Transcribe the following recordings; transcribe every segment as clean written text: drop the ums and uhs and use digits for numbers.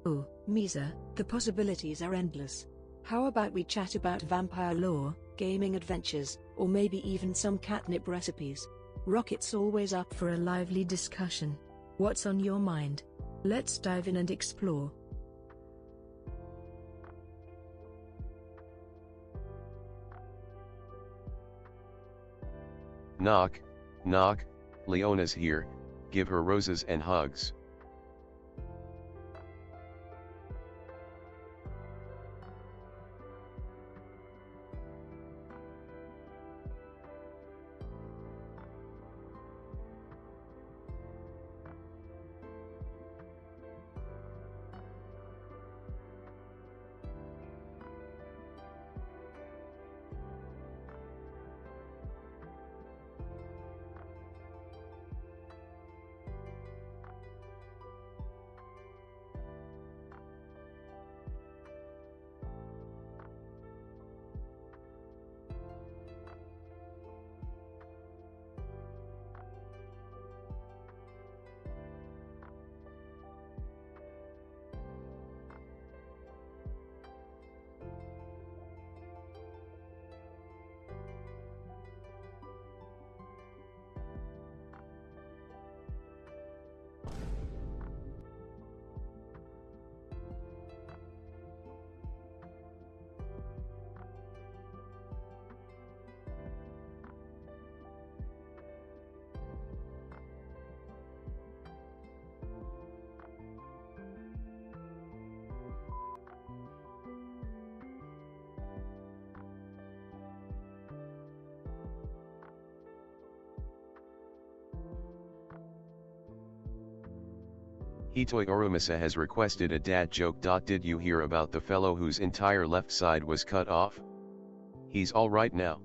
Oh, Misa, the possibilities are endless. How about we chat about vampire lore, gaming adventures, or maybe even some catnip recipes? Rocket's always up for a lively discussion. What's on your mind? Let's dive in and explore. Knock, knock, Leona's here, give her roses and hugs. Hitoi Orumasa has requested a dad joke. Did you hear about the fellow whose entire left side was cut off? He's alright now.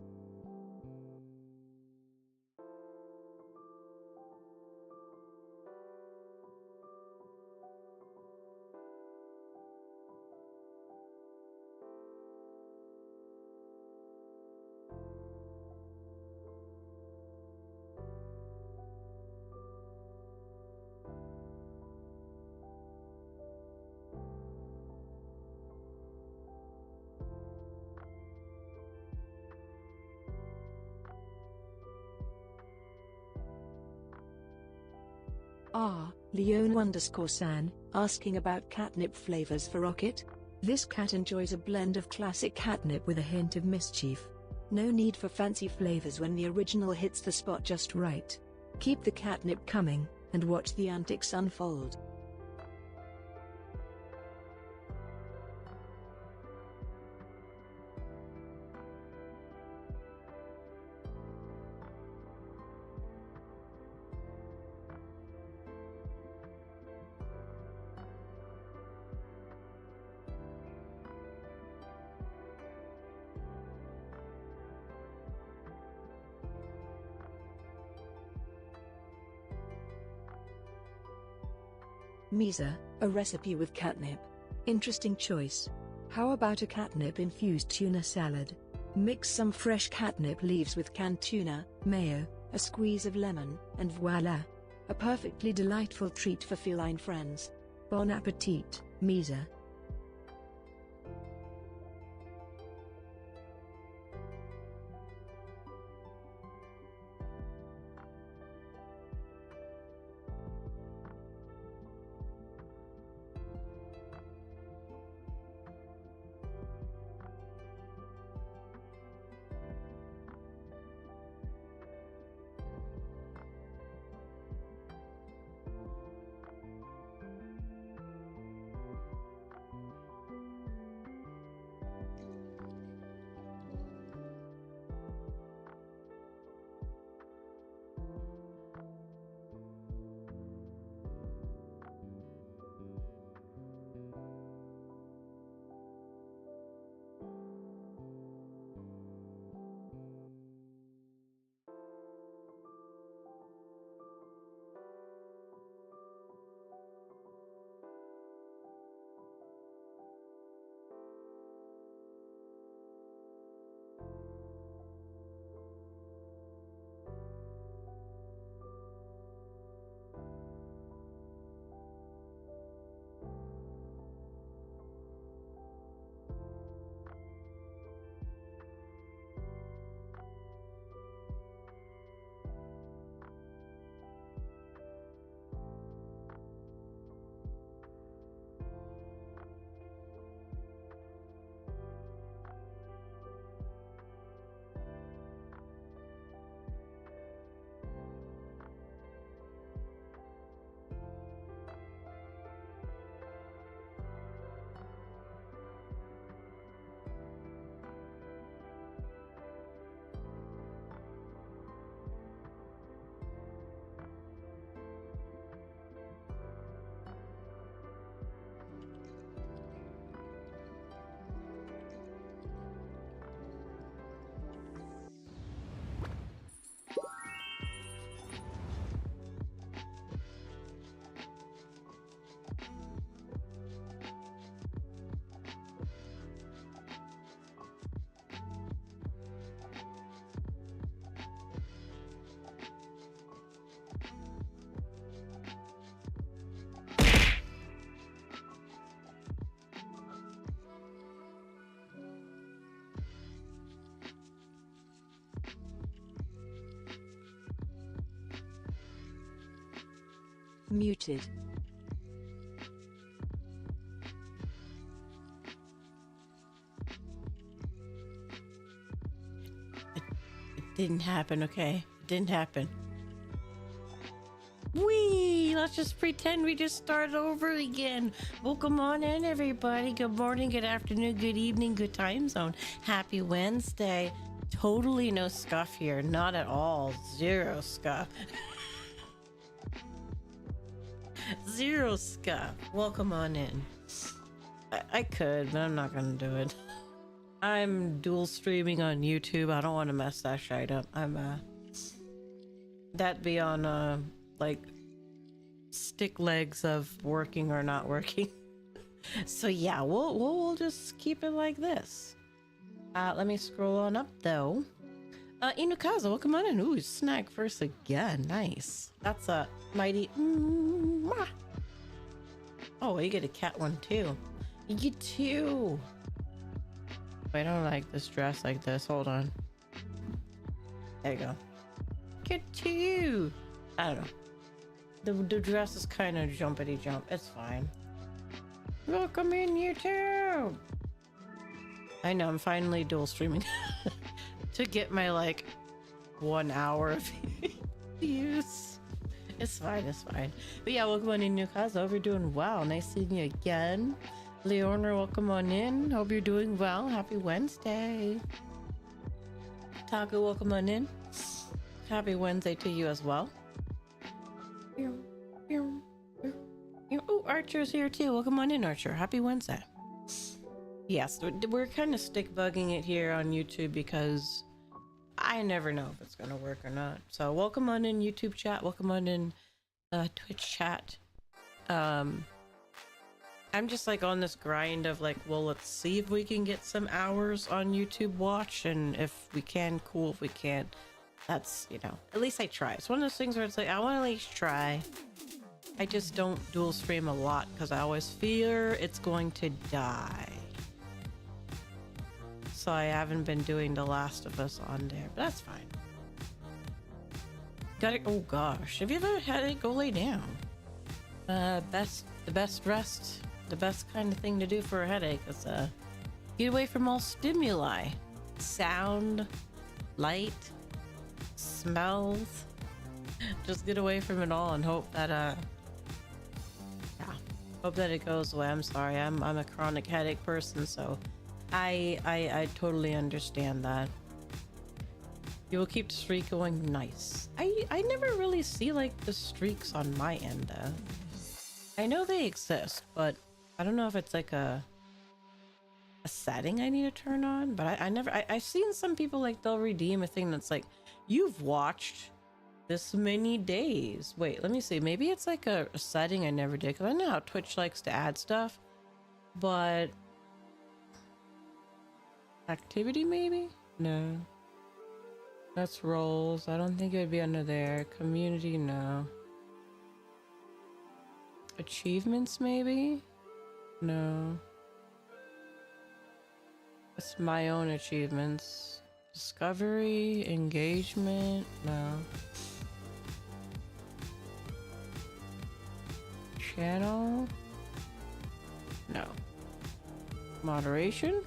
Leon_san, asking about catnip flavors for Rocket. This cat enjoys a blend of classic catnip with a hint of mischief. No need for fancy flavors when the original hits the spot just right. Keep the catnip coming, and watch the antics unfold. Misa, a recipe with catnip. Interesting choice. How about a catnip-infused tuna salad? Mix some fresh catnip leaves with canned tuna, mayo, a squeeze of lemon, and voila! A perfectly delightful treat for feline friends. Bon appetit, Misa. Muted. It didn't happen, okay? It didn't happen. Whee! Let's just pretend we just started over again. Welcome on in, everybody. Good morning, good afternoon, good evening, good time zone. Happy Wednesday. Totally no scuff here. Not at all. Zero scuff. Zero scuff. Welcome on in. I could, but I'm not gonna do it. I'm dual streaming on YouTube. I don't want to mess that shit up. That'd be on like stick legs of working or not working. So yeah, we'll just keep it like this. Let me scroll on up though. Inukaza, welcome on in. Ooh, snack first again. Nice. That's a mighty. Oh, you get a cat one too. You get two. Wait, I don't like this dress like this. Hold on. There you go. Get two. I don't know. The dress is kind of jumpity jump. It's fine. Welcome in, YouTube. I know, I'm finally dual streaming to get my like 1 hour of use. It's fine, it's fine. But yeah, welcome on in, Newcastle. Hope you're doing well. Nice seeing you again. Leonor, welcome on in. Hope you're doing well. Happy Wednesday. Taco, welcome on in. Happy Wednesday to you as well. Oh, Archer's here too. Welcome on in, Archer. Happy Wednesday. Yes, we're kind of stick bugging it here on YouTube because I never know if it's gonna work or not. So welcome on in YouTube chat. Welcome on in Twitch chat. I'm just like on this grind of like, well, let's see if we can get some hours on YouTube watch, and if we can, cool. If we can't, that's, you know, at least I try. It's one of those things where it's like, I want to at least try. I just don't dual stream a lot because I always fear it's going to die. So I haven't been doing The Last of Us on there, but that's fine. Got it. Oh gosh, have you ever had it? Go lay down. The best rest, the best kind of thing to do for a headache is get away from all stimuli, sound, light, smells. Just get away from it all and hope that hope that it goes away. I'm sorry, I'm a chronic headache person, so I totally understand that. You will keep the streak going. Nice. I never really see like the streaks on my end though. I know they exist, but I don't know if it's like a setting I need to turn on. But I've seen some people like they'll redeem a thing that's like, you've watched this many days. Wait, let me see. Maybe it's like a setting I never did, because I know how Twitch likes to add stuff. But activity maybe? No. That's roles. I don't think it would be under there. Community, no. Achievements maybe? No. That's my own achievements. Discovery, engagement, no. Channel? No. Moderation?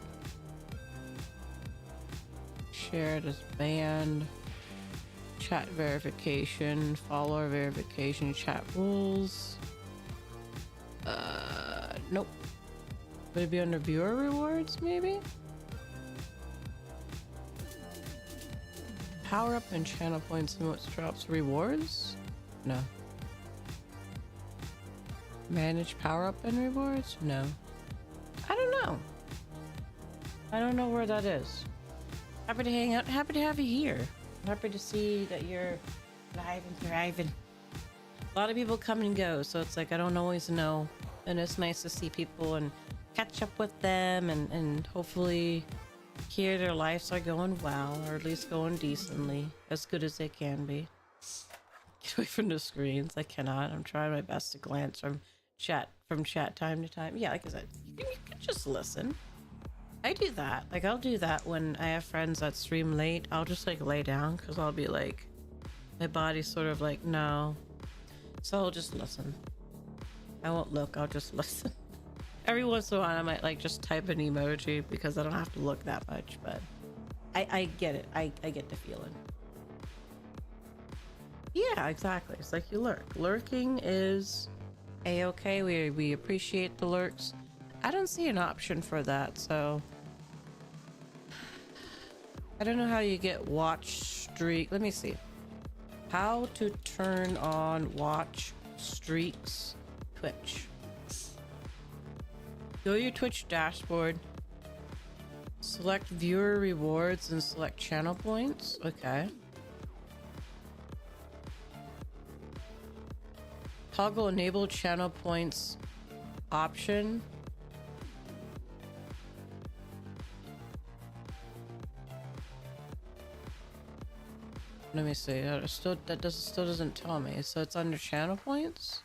Shared as banned. Chat verification, follower verification, chat rules. Nope. Would it be under viewer rewards maybe? Power up and channel points emotes drops rewards? No. Manage power up and rewards? No. I don't know. I don't know where that is. Happy to hang out. Happy to have you here. Happy to see that you're live and thriving. A lot of people come and go, so it's like I don't always know. And it's nice to see people and catch up with them and hopefully hear their lives are going well, or at least going decently, as good as they can be. Get away from the screens. I cannot. I'm trying my best to glance from chat time to time. Yeah, like I said, you can just listen. I do that. Like, I'll do that when I have friends that stream late. I'll just like lay down because I'll be like, my body's sort of like, no. So I'll just listen. I won't look, I'll just listen. Every once in a while I might like just type an emoji because I don't have to look that much, but I get it. I get the feeling. Yeah, exactly. It's like you lurk. Lurking is a-okay. We appreciate the lurks. I don't see an option for that, so I don't know how you get watch streak. Let me see. How to turn on watch streaks Twitch. Go to your Twitch dashboard. Select viewer rewards and select channel points. Okay. Toggle enable channel points option. Let me see. Still doesn't tell me. So it's under channel points.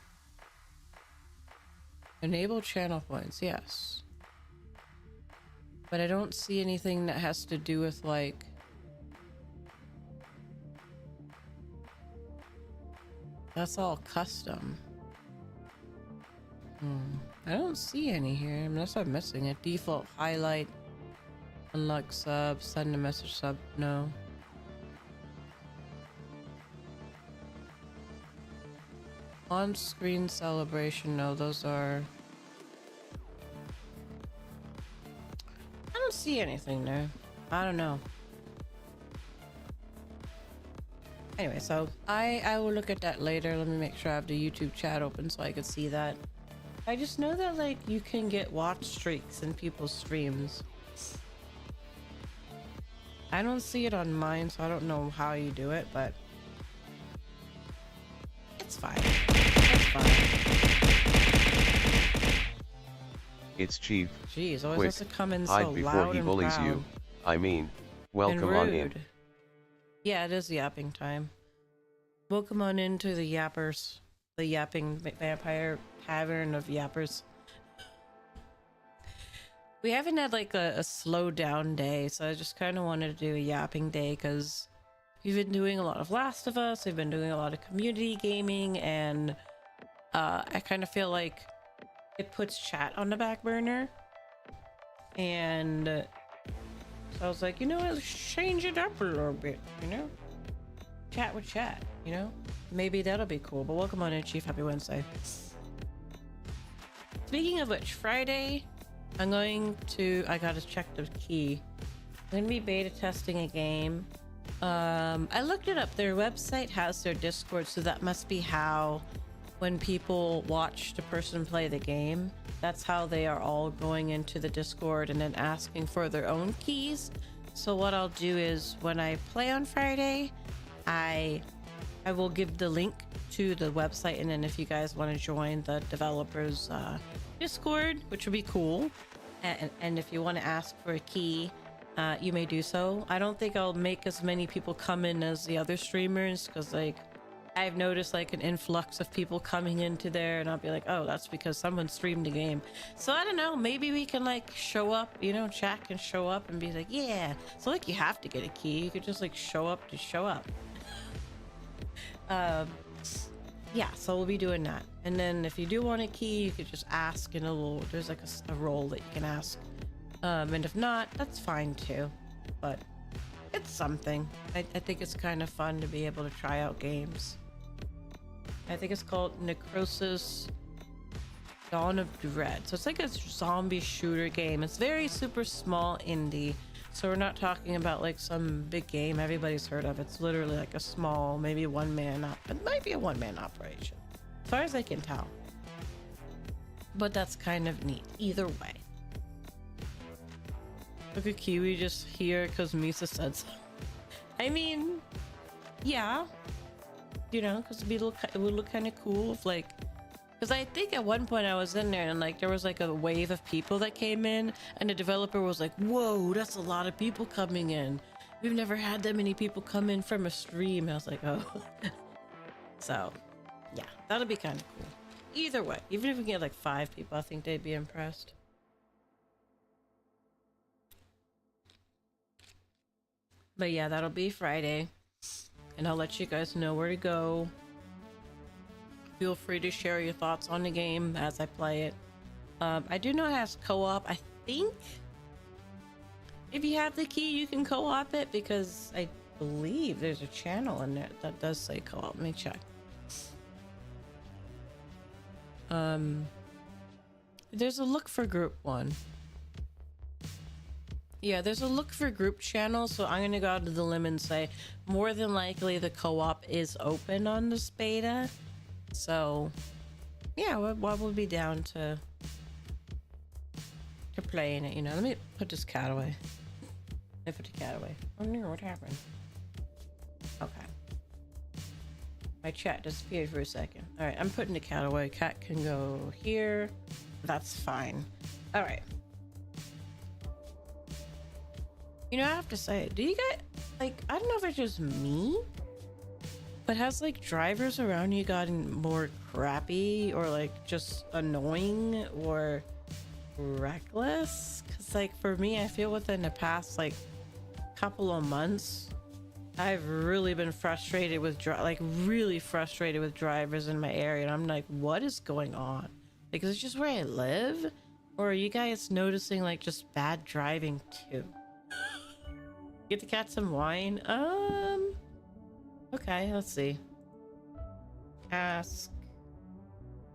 Enable channel points. Yes. But I don't see anything that has to do with like. That's all custom. I don't see any here unless I'm missing it. Default highlight. Unlock sub. Send a message sub. No. On-screen celebration. No, those are. I don't see anything there. I don't know. Anyway, so I will look at that later. Let me make sure I have the YouTube chat open so I can see that. I just know that like you can get watch streaks in people's streams. I don't see it on mine, so I don't know how you do it, but it's fine. It's fine. It's Chief. Jeez, always Quick, has to come in hide so before loud he and bullies proud. you. I mean, And welcome on in. rude. Yeah, it is yapping time. Welcome on into the yappers. The yapping vampire tavern of yappers. We haven't had like a slow down day, so I just kind of wanted to do a yapping day because we've been doing a lot of Last of Us, we've been doing a lot of community gaming, and I kind of feel like it puts chat on the back burner. And so I was like, you know what, let's change it up a little bit, you know? Chat with chat, you know? Maybe that'll be cool. But welcome on in, Chief. Happy Wednesday. Speaking of which, Friday, I gotta check the key. I'm gonna be beta testing a game. I looked it up. Their website has their Discord, so that must be how when people watch the person play the game, that's how they are all going into the Discord and then asking for their own keys. So what I'll do is when I play on Friday, I will give the link to the website, and then if you guys want to join the developers Discord, which would be cool, and if you want to ask for a key, you may do so. I don't think I'll make as many people come in as the other streamers, because like I've noticed like an influx of people coming into there, and I'll be like, oh, that's because someone streamed the game. So I don't know, maybe we can like show up, you know, chat can show up and be like, yeah. So like you have to get a key, you could just like show up to show up. Yeah, so we'll be doing that. And then if you do want a key, you could just ask in a little, there's like a role that you can ask. And if not, that's fine too. But it's something. I think it's kind of fun to be able to try out games. I think it's called Necrosis Dawn of Dread. So it's like a zombie shooter game. It's very super small indie. So we're not talking about like some big game everybody's heard of. It's literally like a small, maybe it might be a one-man operation, as far as I can tell. But that's kind of neat either way. Look at Kiwi just here because Misa said so. I mean, yeah, you know, because it would look kind of cool if like, because I think at one point I was in there and like there was like a wave of people that came in, and the developer was like, whoa, that's a lot of people coming in. We've never had that many people come in from a stream. I was like, oh. So yeah, that'll be kind of cool. Either way, even if we get like 5 people, I think they'd be impressed. But yeah, that'll be Friday, and I'll let you guys know where to go. feel free to share your thoughts on the game as I play it. I do know it has co-op. I think if you have the key, you can co-op it, because I believe there's a channel in there that does say co-op. Let me check. There's a look for group one. Yeah, there's a look for group channel, so I'm gonna go out to the limb and say more than likely the co-op is open on this beta. So yeah, we'll be down to playing it, you know. Let me put this cat away. Let me put the cat away. Oh no, what happened? Okay. My chat disappeared for a second. All right, I'm putting the cat away. Cat can go here. That's fine. All right. You know, I have to say, do you get, like, I don't know if it's just me, but has, like, drivers around you gotten more crappy or, like, just annoying or reckless? Because, like, for me, I feel within the past, like, couple of months, I've really been frustrated with, really frustrated with drivers in my area. And I'm like, what is going on? Like, is it just where I live? Or are you guys noticing, like, just bad driving, too? Get the cat some wine. Okay, let's see. Ask.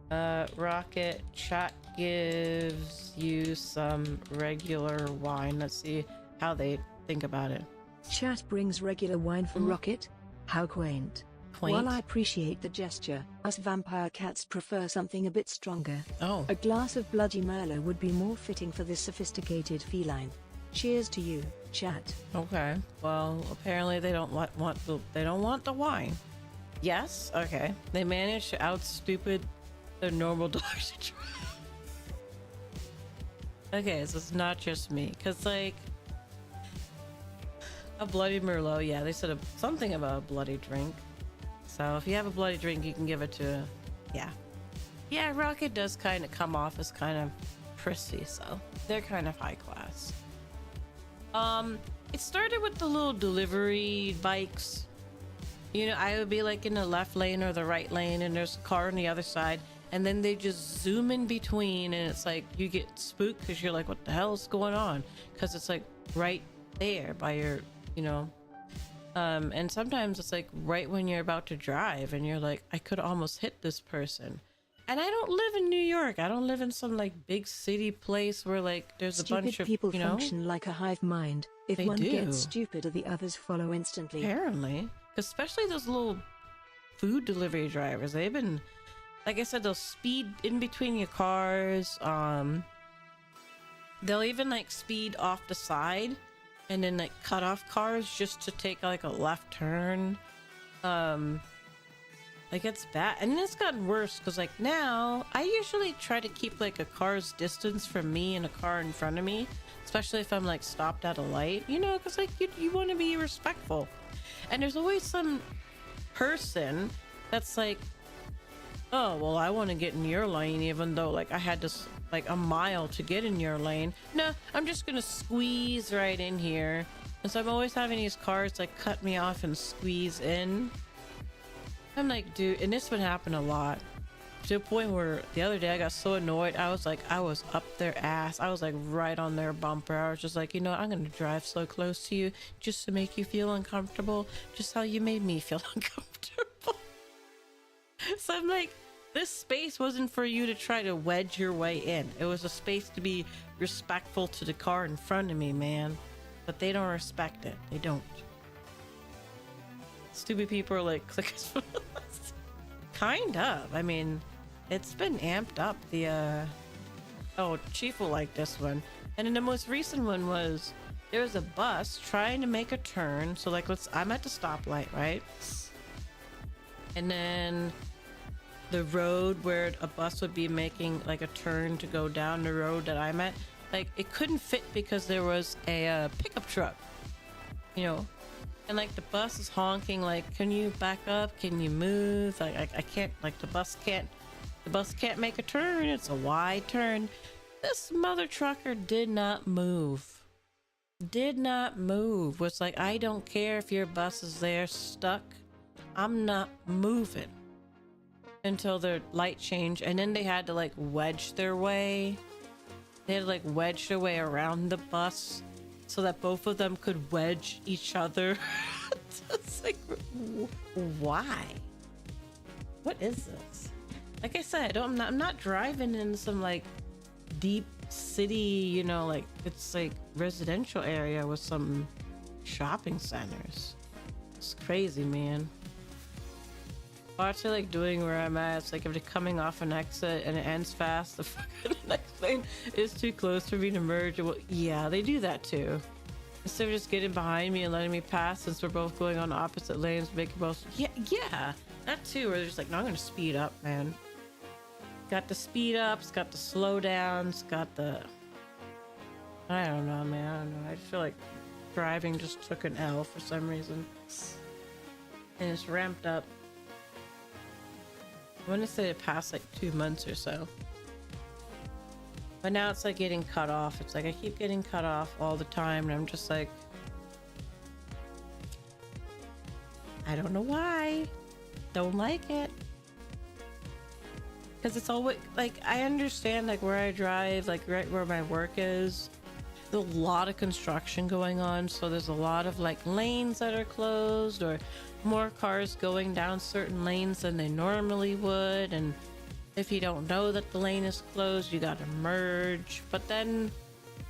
Rocket chat gives you some regular wine. Let's see how they think about it. Chat brings regular wine for Rocket? How quaint. Quaint? While I appreciate the gesture, us vampire cats prefer something a bit stronger. Oh. A glass of Bloody Merlot would be more fitting for this sophisticated feline. Cheers to you, chat. Okay. Well, apparently they don't want the wine. Yes. Okay. They managed to outstupid the normal dogs to drive. Okay, so it's not just me, cause like a Bloody Merlot. Yeah, they said something about a bloody drink. So if you have a bloody drink, you can give it to. Yeah. Rocket does kind of come off as kind of prissy, so they're kind of high class. It started with the little delivery bikes. You know, I would be like in the left lane or the right lane, and there's a car on the other side, and then they just zoom in between, and it's like you get spooked because you're like, what the hell is going on? Because it's like right there by your, you know. And sometimes it's like right when you're about to drive, and you're like, I could almost hit this person. And I don't live in New York. I don't live in some like big city place where like there's a bunch of people, you know, function like a hive mind. If They one do. gets stupider, the others follow instantly. Apparently, especially those little food delivery drivers. They've been, like I said, they'll speed in between your cars. They'll even like speed off the side and then like cut off cars just to take like a left turn. Like it's bad, and it's gotten worse because like now I usually try to keep like a car's distance from me and a car in front of me, especially if I'm like stopped at a light, you know, because like you want to be respectful. And there's always some person that's like, oh well, I want to get in your lane even though like I had to like a mile to get in your lane. No, I'm just gonna squeeze right in here. And so I'm always having these cars like cut me off and squeeze in. I'm like, dude, and this would happen a lot, to the point where the other day I got so annoyed. I was up their ass. I was like right on their bumper. I was just like, you know, I'm gonna drive so close to you just to make you feel uncomfortable, just how you made me feel uncomfortable. So I'm like, this space wasn't for you to try to wedge your way in. It was a space to be respectful to the car in front of me, man. But they don't respect it. They don't. Stupid people are like clickers for us. Kind of. I mean, it's been amped up. The oh, Chief will like this one. And then the most recent one was there was a bus trying to make a turn. So like I'm at the stoplight, right? And then the road where a bus would be making like a turn to go down the road that I'm at, like it couldn't fit because there was a pickup truck, you know. And like the bus is honking like, can you back up? Can you move? Like I can't, like the bus can't make a turn. It's a wide turn. This mother trucker did not move. Was like, I don't care if your bus is there stuck. I'm not moving. until their light changed, and then they had to like wedge their way. They had to like wedge their way around the bus so that both of them could wedge each other. It's like, why? What is this? Like I said, I'm not driving in some like deep city, you know, like it's like residential area with some shopping centers. It's crazy, man. Actually, like doing where I'm at, it's like if they're coming off an exit and it ends fast, the fucking next lane is too close for me to merge. Well, yeah, they do that too. Instead of just getting behind me and letting me pass, since we're both going on opposite lanes, making both. Yeah, that too. Where they're just like, no, I'm gonna speed up, man. Got the speed ups, got the slow downs, got the. I don't know, man. I don't know. I feel like driving just took an L for some reason, and it's ramped up. I want to say it passed like 2 months or so. But now it's like getting cut off. It's like I keep getting cut off all the time, and I'm just like, I don't know why. Don't like it. Because it's always like, I understand like where I drive, like right where my work is. There's a lot of construction going on, so there's a lot of like lanes that are closed, or more cars going down certain lanes than they normally would. And if you don't know that the lane is closed, you gotta merge. But then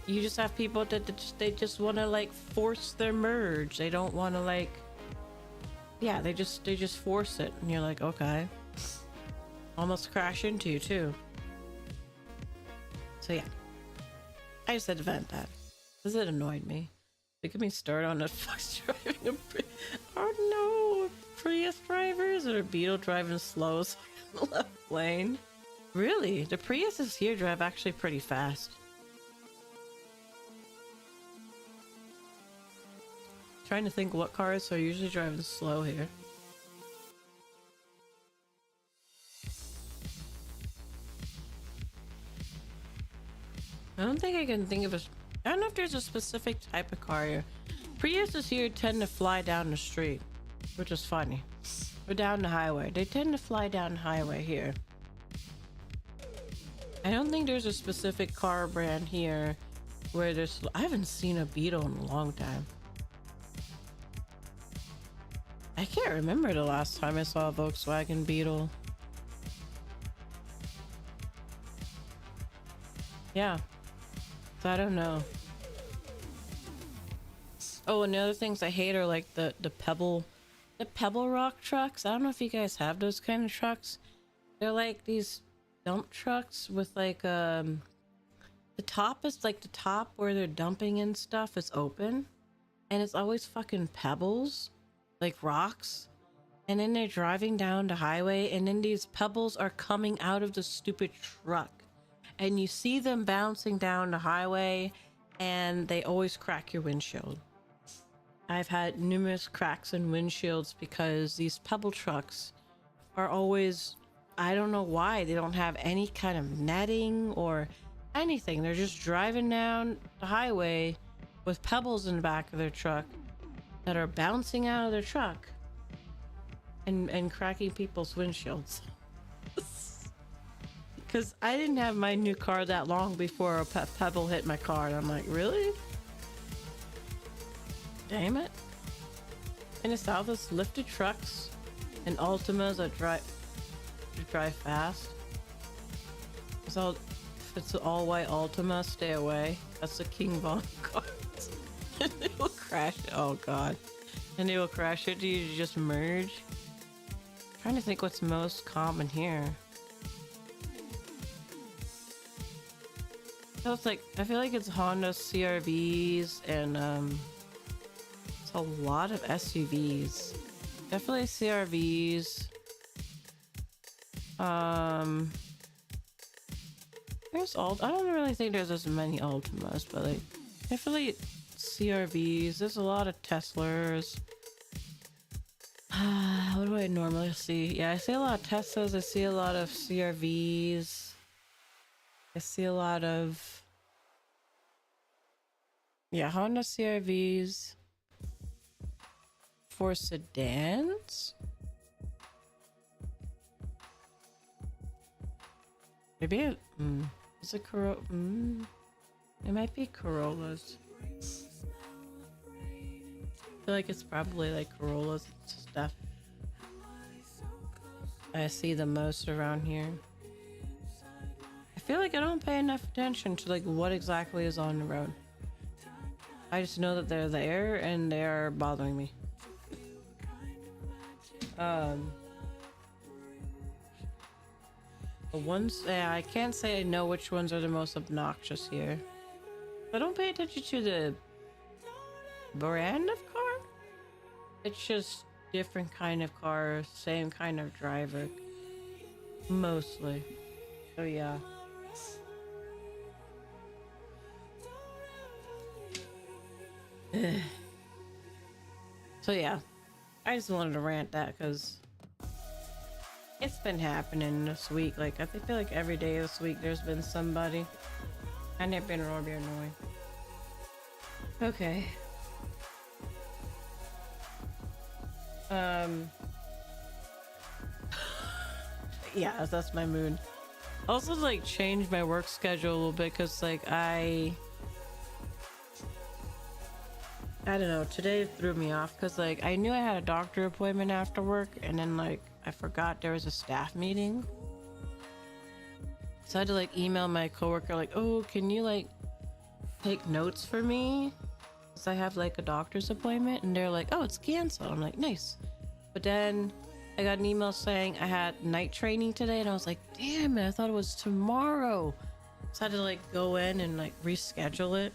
you just have people that they just want to like force their merge. They don't want to like, yeah, they just force it, and you're like, okay. Almost crash into you too. So yeah, I just had to vent that because it annoyed me. They get me started on a Fox driving a oh no, Prius drivers or a Beetle driving slow in the left lane. Really, the Priuses here drive actually pretty fast. Trying to think what cars are usually driving slow here. I don't think I can think of a. I don't know if there's a specific type of car here. Priuses here tend to fly down the street, which is funny. Or down the highway. They tend to fly down the highway here. I don't think there's a specific car brand here where there's. I haven't seen a Beetle in a long time. I can't remember the last time I saw a Volkswagen Beetle. Yeah. So I don't know. Oh, and the other things I hate are like the pebble rock trucks. I don't know if you guys have those kind of trucks. They're like these dump trucks with like the top is like the top where they're dumping in stuff is open, and it's always fucking pebbles, like rocks. And then they're driving down the highway, and then these pebbles are coming out of the stupid truck. And you see them bouncing down the highway, and they always crack your windshield. I've had numerous cracks in windshields because these pebble trucks are always, I don't know why, they don't have any kind of netting or anything. They're just driving down the highway with pebbles in the back of their truck that are bouncing out of their truck and cracking people's windshields. Because I didn't have my new car that long before a pebble hit my car, and I'm like, really? Damn it. In the south, it's lifted trucks and Altimas that drive fast. It's all, if it's an all-white Altima, stay away. That's the King Von car. And they will crash it. Oh god. And they will crash it. Do you just merge? I'm trying to think what's most common here. So it's like, I feel like it's Honda CRVs and it's a lot of SUVs. Definitely CRVs. There's I don't really think there's as many Altimas, but like definitely CRVs. There's a lot of Teslas. What do I normally see? Yeah, I see a lot of Teslas. I see a lot of CRVs. I see a lot of, yeah, Honda CRVs. For sedans? Maybe is it Corolla? It might be Corollas. I feel like it's probably like Corollas stuff. I see the most around here. I feel like I don't pay enough attention to like what exactly is on the road. I just know that they're there and they are bothering me. The ones, yeah, I can't say I know which ones are the most obnoxious here. I don't pay attention to the brand of car. It's just different kind of car, same kind of driver, mostly. So yeah. So yeah, I just wanted to rant that because it's been happening this week. Like I feel like every day this week there's been somebody, and they've been really annoying. Okay. Yeah, that's my mood. Also, like, change my work schedule a little bit because, like, I don't know. Today threw me off because, like, I knew I had a doctor appointment after work, and then, like, I forgot there was a staff meeting. So I had to, like, email my coworker, like, oh, can you, like, take notes for me? Because I have, like, a doctor's appointment, and they're like, oh, it's canceled. I'm like, nice. But then I got an email saying I had night training today, and I was like, damn it, I thought it was tomorrow. So I had to, like, go in and, like, reschedule it.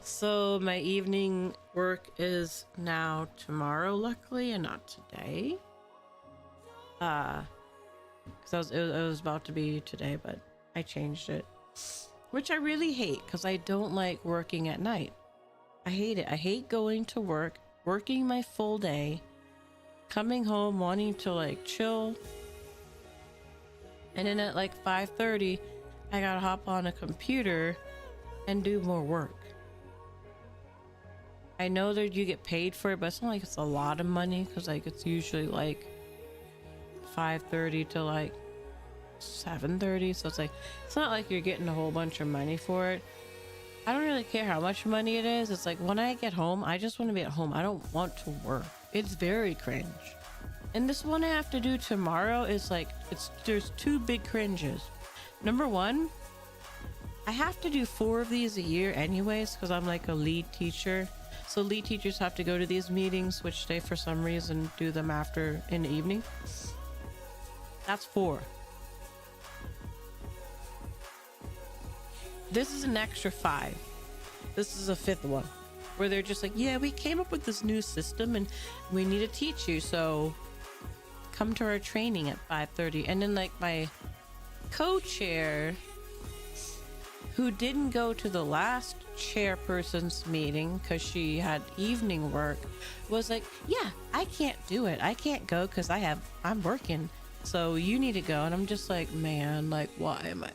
So my evening work is now tomorrow, luckily, and not today. Because it was about to be today, but I changed it. Which I really hate, because I don't like working at night. I hate it. I hate going to work, working my full day, coming home wanting to, like, chill. And then at, like, 5:30, I gotta hop on a computer and do more work. I know that you get paid for it, but it's not like it's a lot of money, because, like, it's usually, like, 5:30 to, like, 7:30, so it's like, it's not like you're getting a whole bunch of money for it. I don't really care how much money it is. It's like, when I get home, I just want to be at home. I don't want to work. It's very cringe. And this one I have to do tomorrow is like, there's two big cringes. Number one, I have to do 4 of these a year anyways, because I'm like a lead teacher. So lead teachers have to go to these meetings, which they for some reason do them after in the evening. That's 4. This is an extra 5. This is a 5th one where they're just like, yeah, we came up with this new system and we need to teach you, so come to our training at 5:30. And then, like, my co-chair, who didn't go to the last chairperson's meeting because she had evening work, was like, yeah, I can't do it. I can't go because I'm working, so you need to go. And I'm just like, man, like, why am I?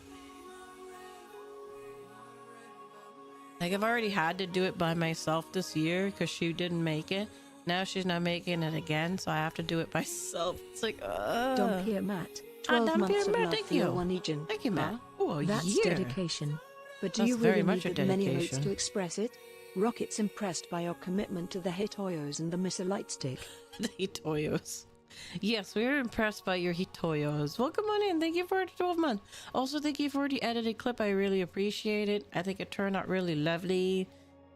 Like, I've already had to do it by myself this year because she didn't make it. Now she's not making it again, so I have to do it myself. It's like, Don't hear Matt. 12 months of love for your one agent. Thank you, Matt. Oh, that's year. Dedication. But do That's you very really much need a many dedication. emotes to express it? Rocket's impressed by your commitment to the Hitoyos and the missile light stick. The Hitoyos. Yes, we are impressed by your Hitoyos. Welcome on in. Thank you for the 12 months. Also, thank you for the edited clip. I really appreciate it. I think it turned out really lovely.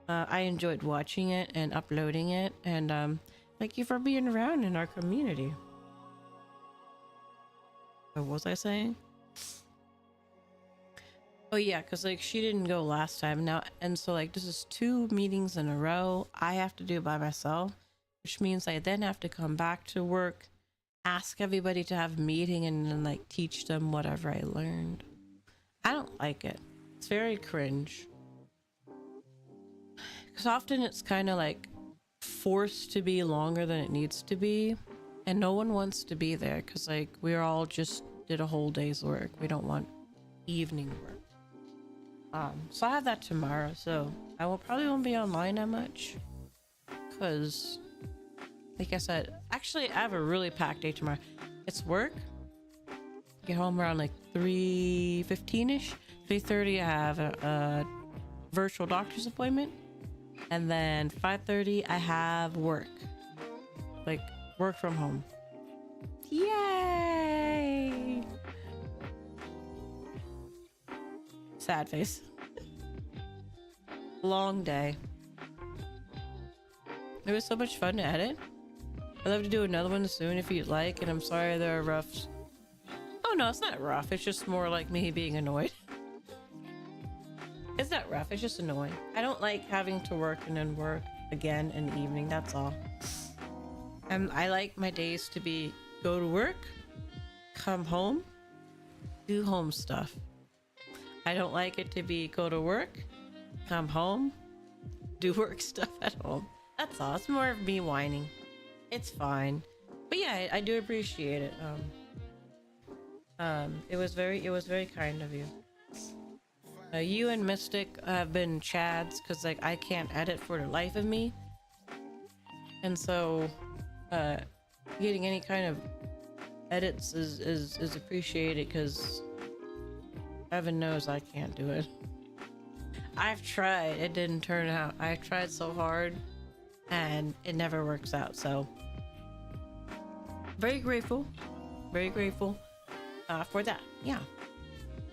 I enjoyed watching it and uploading it. And thank you for being around in our community. What was I saying? Oh yeah, because, like, she didn't go last time now, and so, like, this is 2 meetings in a row I have to do by myself, which means I then have to come back to work, ask everybody to have a meeting, and then, like, teach them whatever I learned. I don't like it. It's very cringe. Because often it's kind of, like, forced to be longer than it needs to be, and no one wants to be there because, like, we all just did a whole day's work. We don't want evening work. So I have that tomorrow, so I probably won't be online that much, because, like I said, actually I have a really packed day tomorrow. It's work, Get home around like 3:15ish. 3:30 I have a virtual doctor's appointment, and then 5:30 I have work, like work from home. Yay! Sad face. Long day. It was so much fun to edit. I'd love to do another one soon if you'd like, and I'm sorry they're rough. Oh no, it's not rough. It's just more like me being annoyed. It's not rough. It's just annoying. I don't like having to work and then work again in the evening. That's all. I like my days to be go to work, come home, do home stuff. I don't like it to be go to work, come home, do work stuff at home. That's all. It's more of me whining. It's fine. But yeah, I do appreciate it. It was very kind of you. You and Mystic have been chads because like I can't edit for the life of me, and so getting any kind of edits is appreciated because heaven knows I can't do it. I've tried, it didn't turn out. I tried so hard and it never works out. So very grateful for that. Yeah.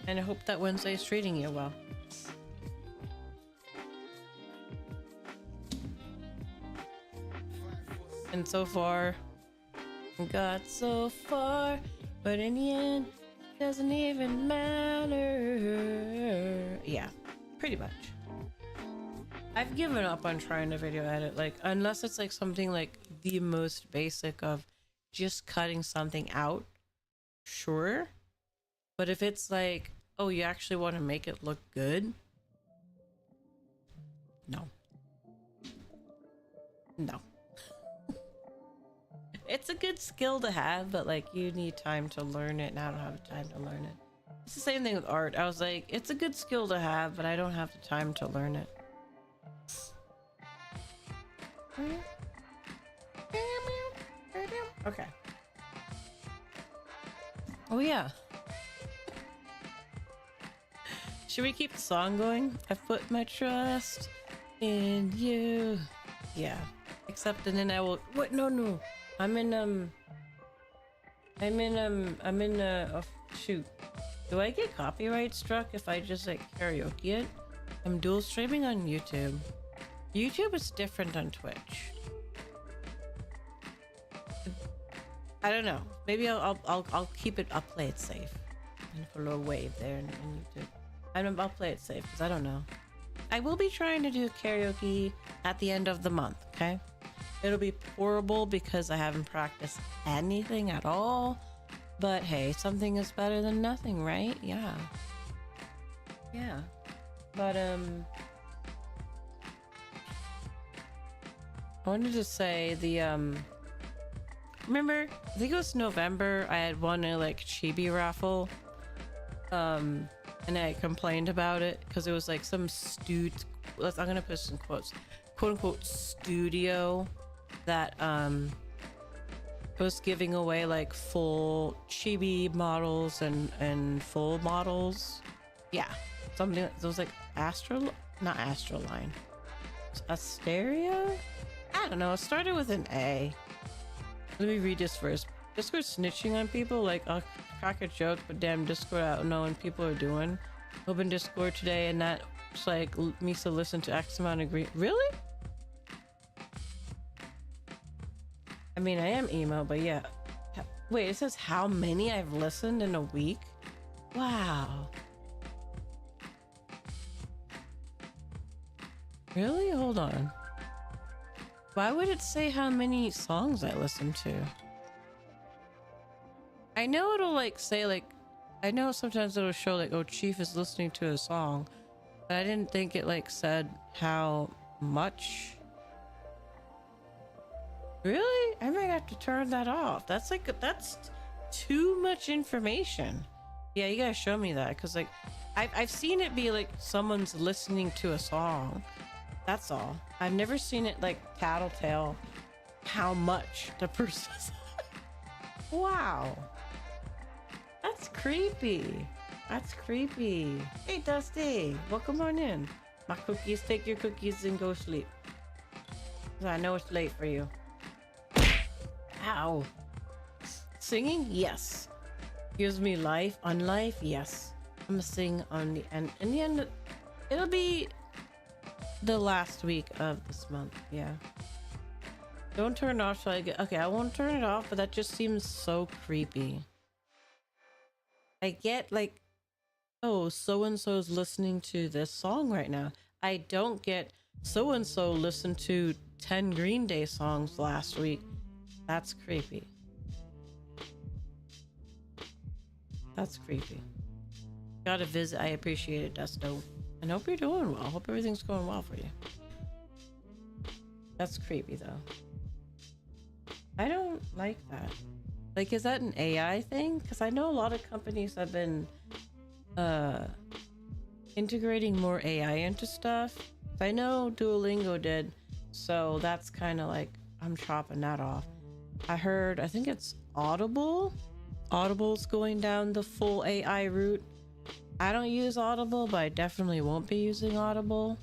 And I hope that Wednesday is treating you well. And so far, got so far, but in the end, doesn't even matter. Yeah, pretty much. I've given up on trying to video edit, like, unless it's like something like the most basic of just cutting something out, sure. But if it's like, oh, you actually want to make it look good? No. No. It's a good skill to have, but like you need time to learn it, and I don't have the time to learn it. It's the same thing with art. I was like, it's a good skill to have, but I don't have the time to learn it. Okay. Oh yeah. Should we keep the song going? I've put my trust in you. Yeah. Except and then I will. What? No. I'm in oh, shoot. Do I get copyright struck if I just like karaoke it? I'm dual streaming on YouTube. YouTube is different on Twitch. I don't know. Maybe I'll keep it. I'll play it safe. And put a little wave there in YouTube. I'll play it safe because I don't know. I will be trying to do karaoke at the end of the month. Okay. It'll be horrible because I haven't practiced anything at all. But hey, something is better than nothing, right? Yeah. Yeah. But I wanted to say the remember, I think it was November, I had won a like chibi raffle. And I complained about it because it was like some I'm gonna put some quotes, quote unquote studio that was giving away like full chibi models and full models. Yeah, something that was like not Astroline, Asteria. I don't know. It started with an A. Let me read this first. Discord snitching on people, like I'll crack a joke, but damn Discord, I don't know what people are doing. Open Discord today and that it's like me to listen to X amount of really? I mean, I am emo, but yeah. Wait, it says how many I've listened in a week? Wow. Really? Hold on. Why would it say how many songs I listen to? I know it'll like say like, I know sometimes it'll show like, oh, Chief is listening to a song, but I didn't think it like said how much. Really? I might have to turn that off. That's too much information. Yeah, you gotta show me that, because like I've seen it be like someone's listening to a song. That's all. I've never seen it like tattletale how much the person's. Wow. That's creepy. That's creepy. Hey, Dusty, welcome on in. My cookies, take your cookies and go sleep. 'Cause I know it's late for you. Ow. Singing? Yes. Gives me life. On life? Yes. I'm gonna sing on the end. In the end, it'll be the last week of this month. Yeah. Don't turn it off so I get... Okay, I won't turn it off, but that just seems so creepy. I get like, oh, so-and-so's listening to this song right now. I don't get so-and-so listened to 10 Green Day songs last week. That's creepy. That's creepy. Gotta visit. I appreciate it, Dusto. And hope you're doing well. Hope everything's going well for you. That's creepy, though. I don't like that. Like, is that an AI thing? Because I know a lot of companies have been integrating more AI into stuff. I know Duolingo did, so that's kind of like, I'm chopping that off. I heard, I think it's Audible. Audible's going down the full AI route. I don't use Audible, but I definitely won't be using Audible.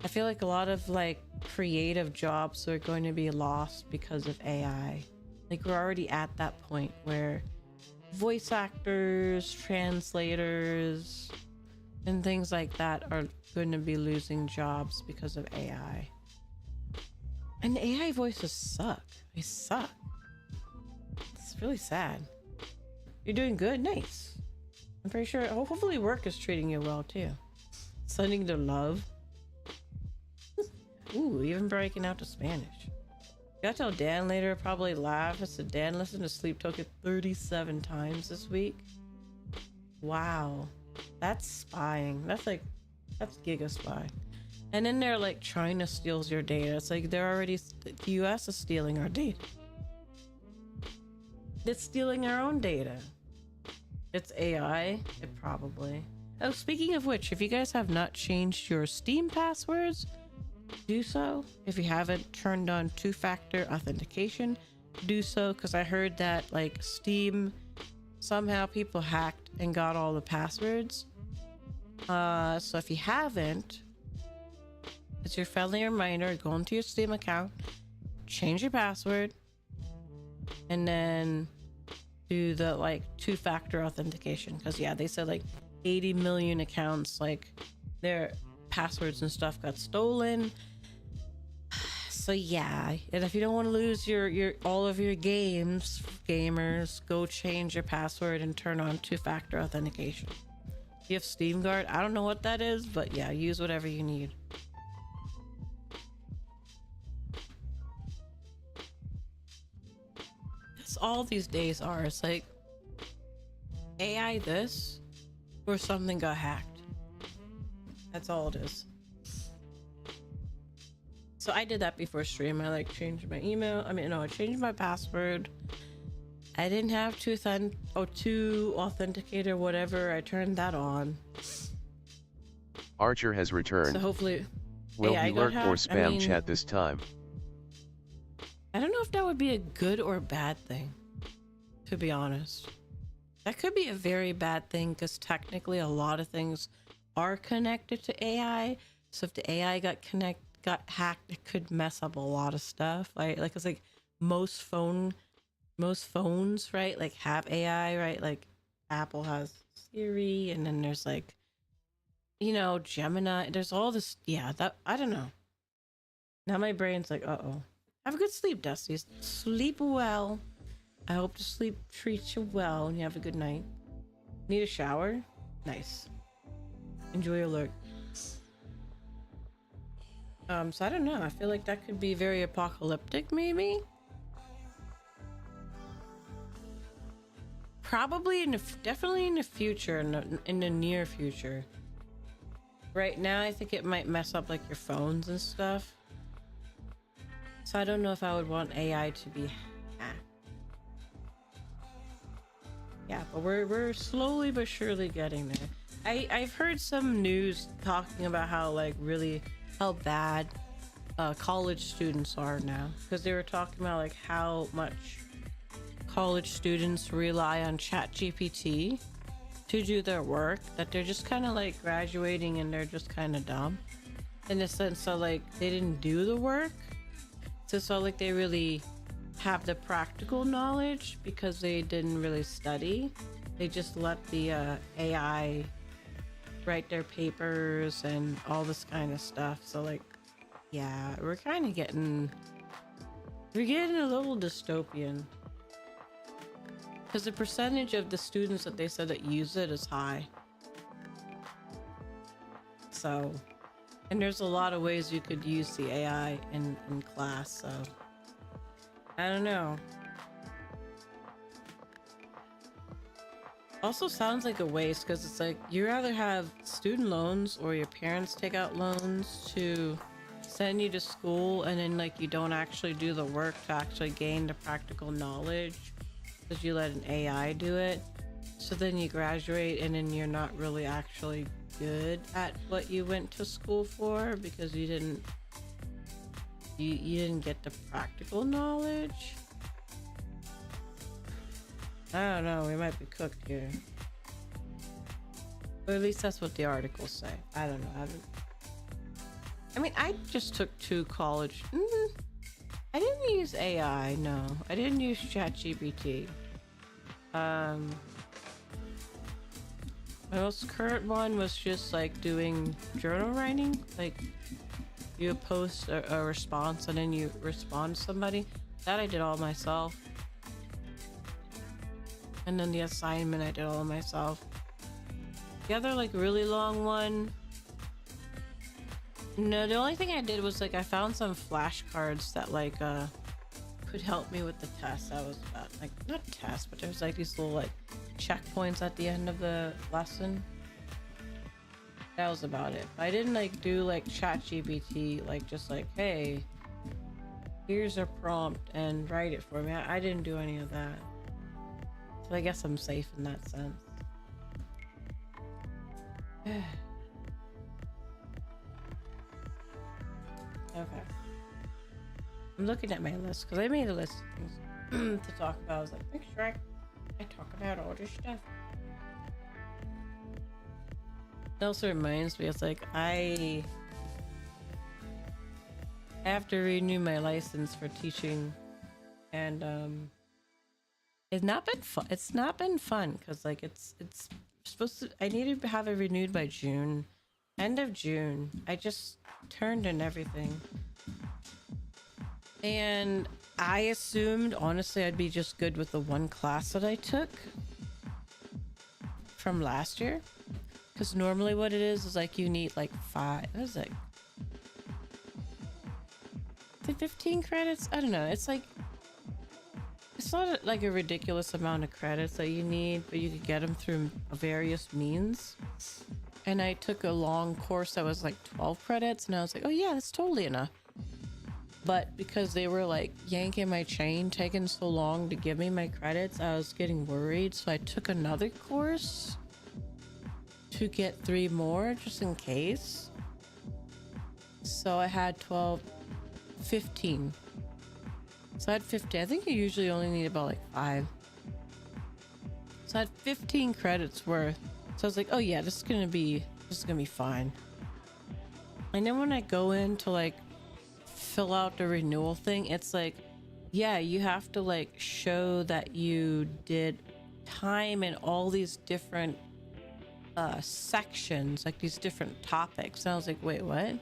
I feel like a lot of like creative jobs are going to be lost because of AI. Like, we're already at that point where voice actors, translators, and things like that are going to be losing jobs because of AI. And AI voices suck. They suck. It's really sad. You're doing good? Nice. I'm pretty sure, hopefully work is treating you well too. Sending the love. Ooh, even breaking out to Spanish. Gotta tell Dan later, probably laugh. I said, Dan listened to Sleep Token 37 times this week. Wow. That's spying. That's giga spy. And then they're like trying to steal your data. It's like they're already, the US is stealing our data. It's stealing our own data. It's AI. It probably. Oh, speaking of which, if you guys have not changed your Steam passwords, do so. If you haven't turned on two-factor authentication, do so, because I heard that like Steam, somehow people hacked and got all the passwords. So if you haven't, it's your friendly reminder, go into your Steam account, change your password, and then do the like two-factor authentication, because yeah, they said like 80 million accounts, like their passwords and stuff got stolen. So yeah, and if you don't want to lose your all of your games, gamers, go change your password and turn on two-factor authentication. If you have Steam Guard, I don't know what that is, but yeah, use whatever you need. That's all these days are. It's like AI this or something got hacked. That's all it is. So I did that before stream. I like changed my email. I changed my password. I didn't have two authenticate or whatever. I turned that on. Archer has returned. So hopefully, will he lurk or spam chat this time? I don't know if that would be a good or bad thing, to be honest. That could be a very bad thing, because technically a lot of things are connected to AI. So if the AI got hacked, it could mess up a lot of stuff. Like it's like most phones, right, like have AI, right? Like Apple has Siri, and then there's like, Gemini. There's all this. Yeah, that I don't know. Now my brain's like, uh-oh. Have a good sleep, Dusty. Sleep well. I hope the sleep treats you well and you have a good night. Need a shower? Nice. Enjoy your lurk. So I don't know. I feel like that could be very apocalyptic, maybe? Probably definitely in the future, in the near future. Right now, I think it might mess up like your phones and stuff. So I don't know if I would want AI to be hacked. Yeah, but we're slowly but surely getting there. I've heard some news talking about how bad college students are now, because they were talking about like how much college students rely on ChatGPT to do their work, that they're just kind of like graduating and they're just kind of dumb in the sense, so like they didn't do the work, so like they really have the practical knowledge because they didn't really study. They just let the AI write their papers and all this kind of stuff. So like, yeah, we're getting a little dystopian because the percentage of the students that they said that use it is high. So, and there's a lot of ways you could use the AI in class. So I don't know. Also sounds like a waste because it's like you rather have student loans or your parents take out loans to send you to school, and then like you don't actually do the work to actually gain the practical knowledge because you let an AI do it. So then you graduate and then you're not really actually good at what you went to school for because you didn't get the practical knowledge. I don't know, we might be cooked here. Or at least that's what the articles say. I don't know. I mean, I just took 2 college. I didn't use AI, no. I didn't use ChatGPT. My most current one was just like doing journal writing. Like you post a response and then you respond to somebody. That I did all myself. And then the assignment I did all myself. The other like really long one, no, the only thing I did was like I found some flashcards that like could help me with the test. That was about like, not test, but there's like these little like checkpoints at the end of the lesson. That was about it. I didn't like do like ChatGPT, like just like, hey, here's a prompt and write it for me. I didn't do any of that. So I guess I'm safe in that sense. Okay. I'm looking at my list because I made a list of things to talk about. I was like, make sure I talk about all this stuff. It also reminds me, it's like I have to renew my license for teaching, and it's not been fun. It's not been fun because like it's supposed to. I need to have it renewed by June, end of June. I just turned in everything, and I assumed honestly I'd be just good with the one class that I took from last year, because normally what it is like you need like 5. What is it? The 15 credits? I don't know. It's like it's not like a ridiculous amount of credits that you need, but you could get them through various means. And I took a long course that was like 12 credits, and I was like, oh yeah, that's totally enough. But because they were like yanking my chain, taking so long to give me my credits, I was getting worried. So I took another course to get 3 more just in case. So I had 15. So I had 50. I think you usually only need about like 5. So I had 15 credits worth. So I was like, oh yeah, this is gonna be fine. And then when I go in to like fill out the renewal thing, it's like, yeah, you have to like show that you did time in all these different sections, like these different topics. And I was like, wait, what?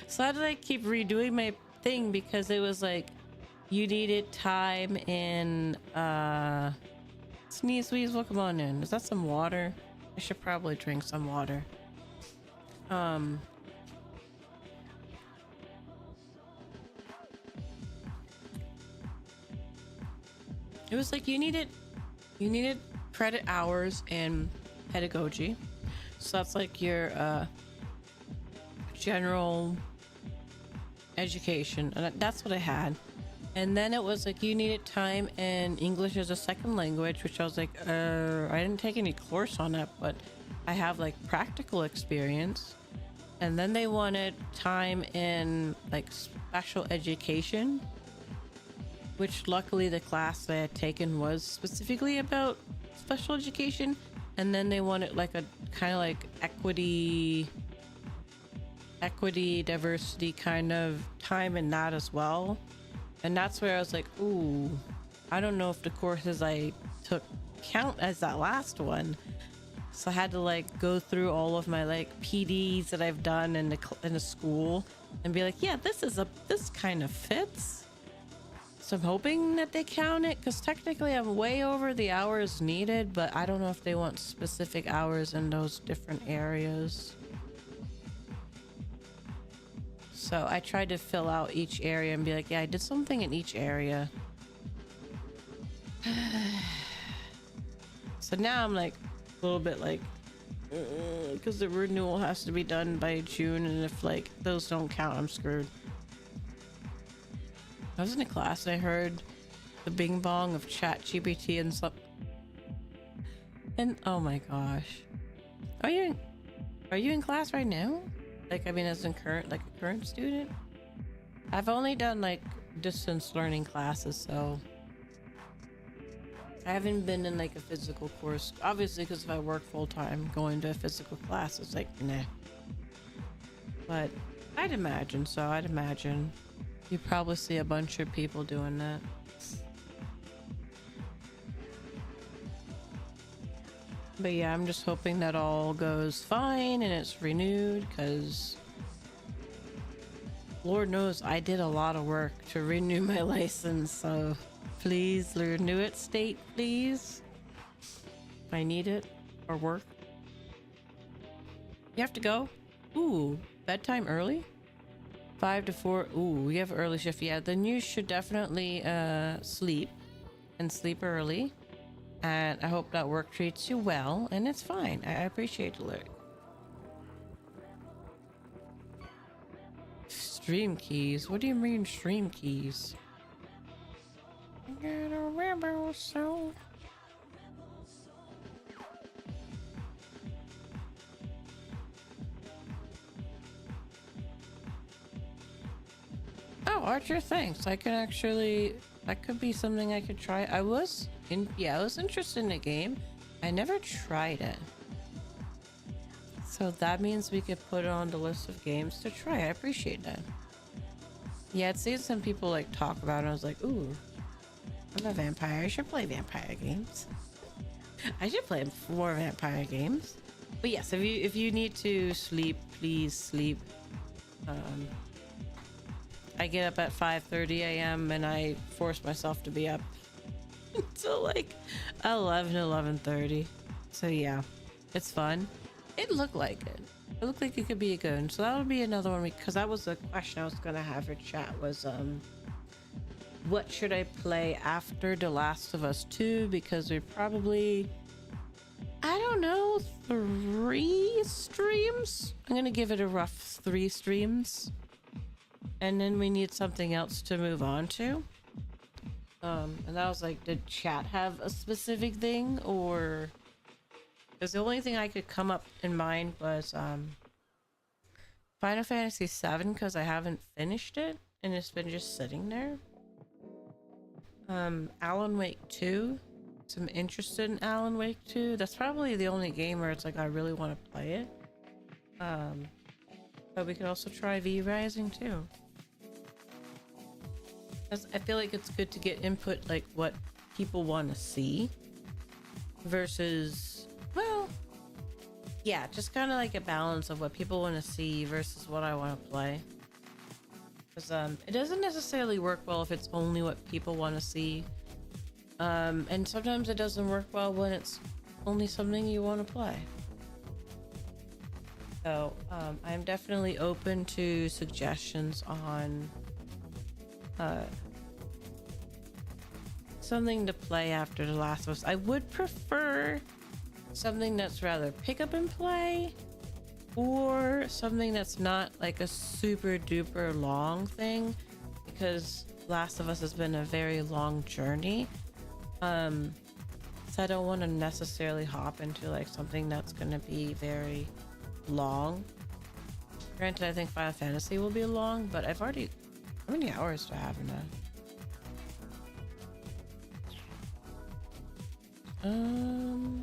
So I had to like keep redoing my thing because it was like you needed time in Sneeze Weasel, come on in. Is that some water? I should probably drink some water. It was like you needed credit hours in pedagogy. So that's like your general education, and that's what I had. And then it was like you needed time in English as a second language, which I was like, I didn't take any course on that, but I have like practical experience. And then they wanted time in like special education. which luckily the class that I had taken was specifically about special education, and then they wanted like a kind of like equity, diversity kind of time in that as well. And that's where I was like, ooh, I don't know if the courses I took count as that last one. So I had to like go through all of my like PDs that I've done in the school and be like, yeah, this kind of fits. So I'm hoping that they count it, because technically I'm way over the hours needed, but I don't know if they want specific hours in those different areas. So I tried to fill out each area and be like, yeah, I did something in each area. So now I'm like a little bit like, because the renewal has to be done by June, and if like those don't count, I'm screwed. I was in a class and I heard the bing bong of ChatGPT and stuff. And oh my gosh. Are you in class right now? Like, I mean, as a current student? I've only done like distance learning classes, so I haven't been in like a physical course. Obviously, because if I work full time, going to a physical class is like, nah. But I'd imagine so. I'd imagine you probably see a bunch of people doing that. But yeah, I'm just hoping that all goes fine and it's renewed, because Lord knows I did a lot of work to renew my license, so please renew it, state, please. If I need it or work. You have to go? Ooh, bedtime early? 5 to 4. Ooh, we have early shift. Yeah, then you should definitely sleep early. And I hope that work treats you well, and it's fine. I appreciate the lyric. Stream keys? What do you mean stream keys? Get a rebel soul. Oh, Archer, thanks. I can actually, that could be something I could try. I was interested in the game. I never tried it. So that means we could put it on the list of games to try. I appreciate that. Yeah, I'd seen some people like talk about it, and I was like, ooh, I'm a vampire. I should play vampire games. I should play more vampire games. But yes, if you need to sleep, please sleep. I get up at 5:30 a.m. and I force myself to be up until like 11:30. So yeah, it's fun. It looked like it. It looked like it could be a good one. So that would be another one, because that was the question I was gonna have for chat was what should I play after The Last of Us 2? Because we probably, I don't know, 3 streams? I'm gonna give it a rough 3 streams. And then we need something else to move on to. And I was like, did chat have a specific thing, or? Because the only thing I could come up in mind was Final Fantasy VII, because I haven't finished it and it's been just sitting there. Alan Wake 2. So I'm interested in Alan Wake 2. That's probably the only game where it's like I really want to play it. But we could also try V Rising too. I feel like it's good to get input, like what people want to see versus, well, yeah, just kind of like a balance of what people want to see versus what I want to play. Because it doesn't necessarily work well if it's only what people want to see. And sometimes it doesn't work well when it's only something you want to play. So I'm definitely open to suggestions on something to play after The Last of Us. I would prefer something that's rather pick up and play, or something that's not like a super duper long thing, because Last of Us has been a very long journey. So I don't want to necessarily hop into like something that's going to be very long. Granted, I think Final Fantasy will be long, but I've already, how many hours do I have in that? I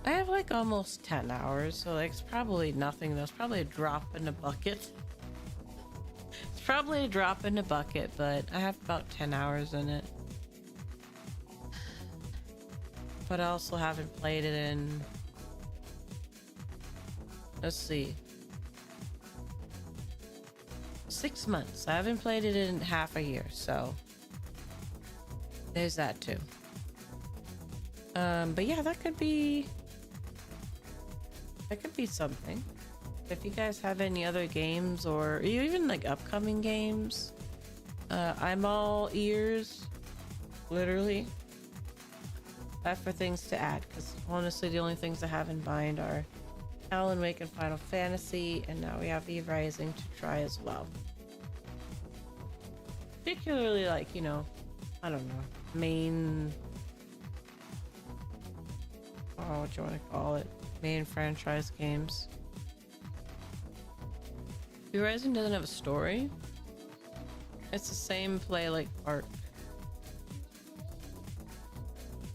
have like almost 10 hours, so like it's probably nothing. That's probably a drop in the bucket. It's probably a drop in the bucket, but I have about 10 hours in it. But I also haven't played it in, let's see, 6 months. I haven't played it in half a year, so there's that too. But yeah, that could be something. If you guys have any other games or even like upcoming games, I'm all ears, literally. For things to add, because honestly the only things I have in mind are Alan Wake and Final Fantasy, and now we have Eve Rising to try as well. Particularly like, you know, I don't know, main, oh, what you want to call it, main franchise games. Eve Rising doesn't have a story. It's the same play like arc.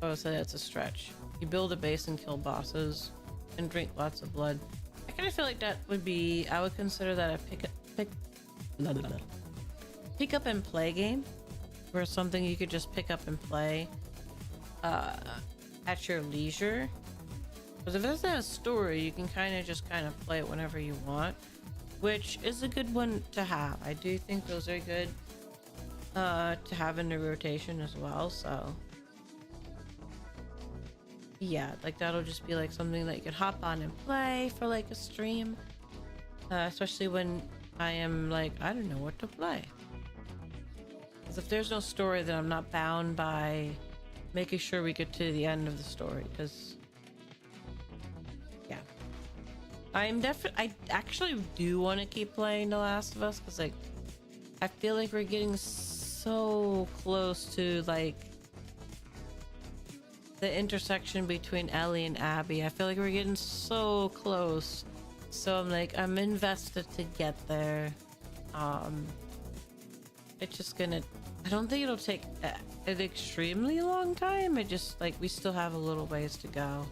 Oh, so that's a stretch. You build a base and kill bosses and drink lots of blood. I kind of feel like that would be, I would consider that a pick up and play game, or something you could just pick up and play at your leisure. Because if it doesn't have a story, you can kind of play it whenever you want, which is a good one to have. I do think those are good to have in the rotation as well, so yeah, like that'll just be like something that you could hop on and play for like a stream, especially when I am like, I don't know what to play. Because if there's no story, then I'm not bound by making sure we get to the end of the story. Because yeah, I actually do want to keep playing The Last of Us, because like I feel like we're getting so close to like the intersection between Ellie and Abby. I feel like we're getting so close, so I'm like, I'm invested to get there. It's just gonna, I don't think it'll take an extremely long time. It just like, we still have a little ways to go.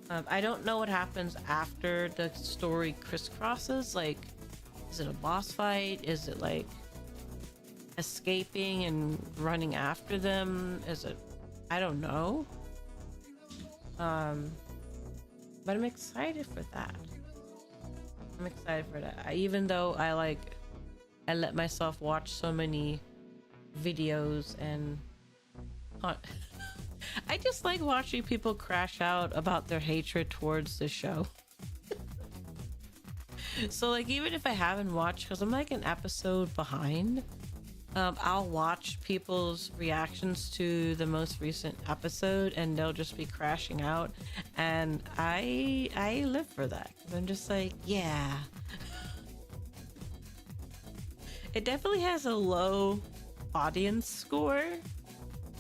I don't know what happens after the story crisscrosses. Like, is it a boss fight? Is it like escaping and running after them? Is it, I don't know. But I'm excited for that. I'm excited for that. Even though I let myself watch so many videos and I just like watching people crash out about their hatred towards the show. So like, even if I haven't watched, because I'm like an episode behind, I'll watch people's reactions to the most recent episode and they'll just be crashing out, and I live for that. I'm just like, yeah. It definitely has a low audience score.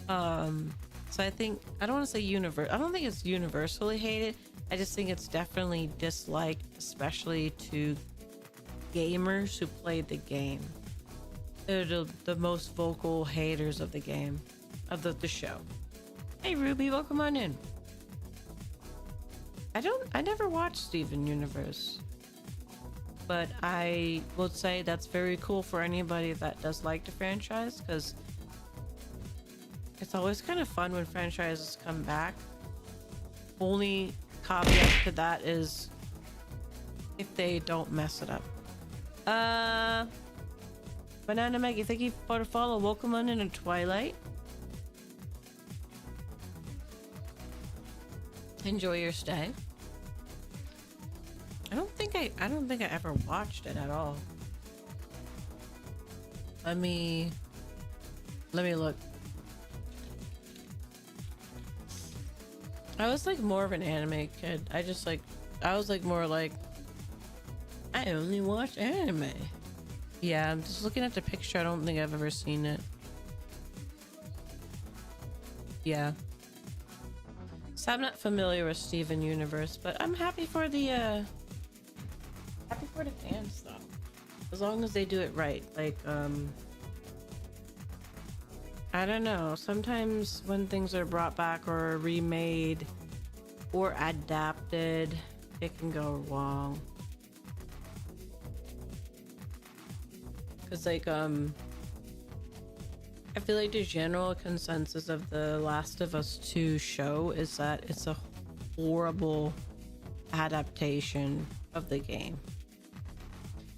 So I think, I don't want to say I don't think it's universally hated. I just think it's definitely disliked, especially to gamers who played the game. They're the most vocal haters of the game, of the show. Hey Ruby, welcome on in. I never watched Steven Universe, but I would say that's very cool for anybody that does like the franchise, because it's always kind of fun when franchises come back. Only caveat to that is if they don't mess it up. Banana Maggie, thank you for the follow. Welcome on in Twilight. Enjoy your stay. I don't think I ever watched it at all. Let me look. I was like more of an anime kid. I was like more like, I only watch anime. Yeah, I'm just looking at the picture. I don't think I've ever seen it. Yeah. So I'm not familiar with Steven Universe, but I'm happy for the fan stuff. As long as they do it right. Like, I don't know. Sometimes when things are brought back or remade or adapted, it can go wrong. Cause like I feel like the general consensus of the Last of Us 2 show is that it's a horrible adaptation of the game.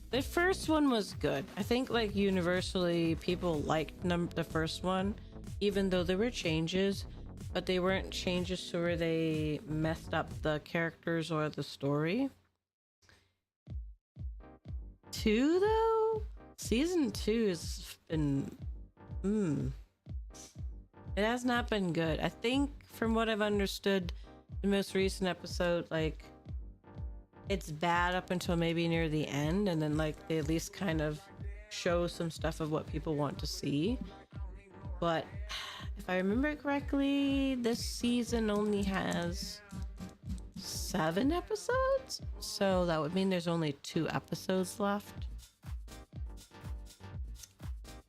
The first one was good. I think like universally people liked the first one, even though there were changes, but they weren't changes to where they messed up the characters or the story. 2 though? Season 2 has been it has not been good. I think from what I've understood, the most recent episode, like it's bad up until maybe near the end, and then like they at least kind of show some stuff of what people want to see. But if I remember correctly, this season only has 7 episodes, so that would mean there's only 2 episodes left,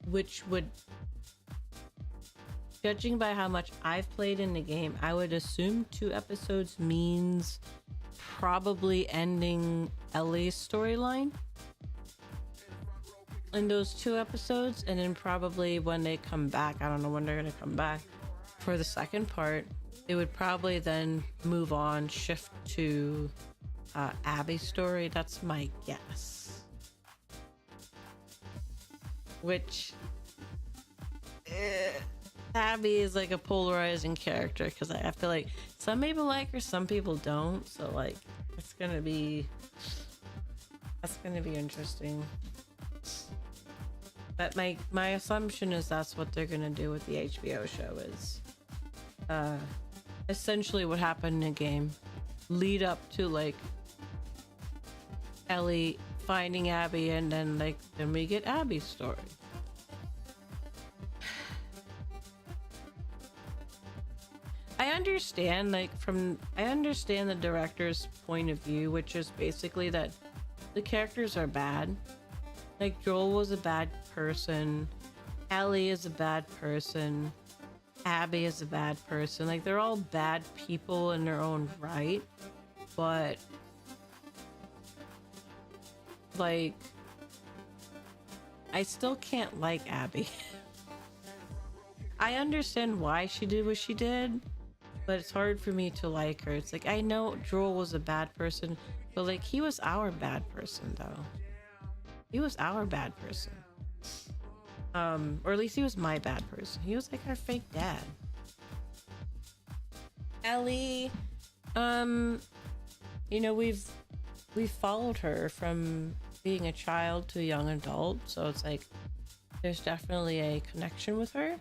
which would, judging by how much I've played in the game, I would assume 2 episodes means probably ending Ellie's storyline in those 2 episodes, and then probably when they come back, I don't know when they're gonna come back for the second part, it would probably then move on, shift to Abby's story. That's my guess. Which Abby is like a polarizing character, because I feel like some people like her, some people don't, so like that's gonna be interesting. But my assumption is that's what they're gonna do with the HBO show, is essentially what happened in the game lead up to like Ellie finding Abby, and then like then we get Abby's story. I understand the director's point of view, which is basically that the characters are bad. Like Joel was a bad person, Ellie is a bad person, Abby is a bad person. Like they're all bad people in their own right, but like I still can't like Abby. I understand why she did what she did, but it's hard for me to like her. It's like, I know Joel was a bad person, but like he was our bad person though. He was our bad person. Or at least he was my bad person. He was like our fake dad. Ellie, you know, we've followed her from being a child to a young adult, so it's like there's definitely a connection with her.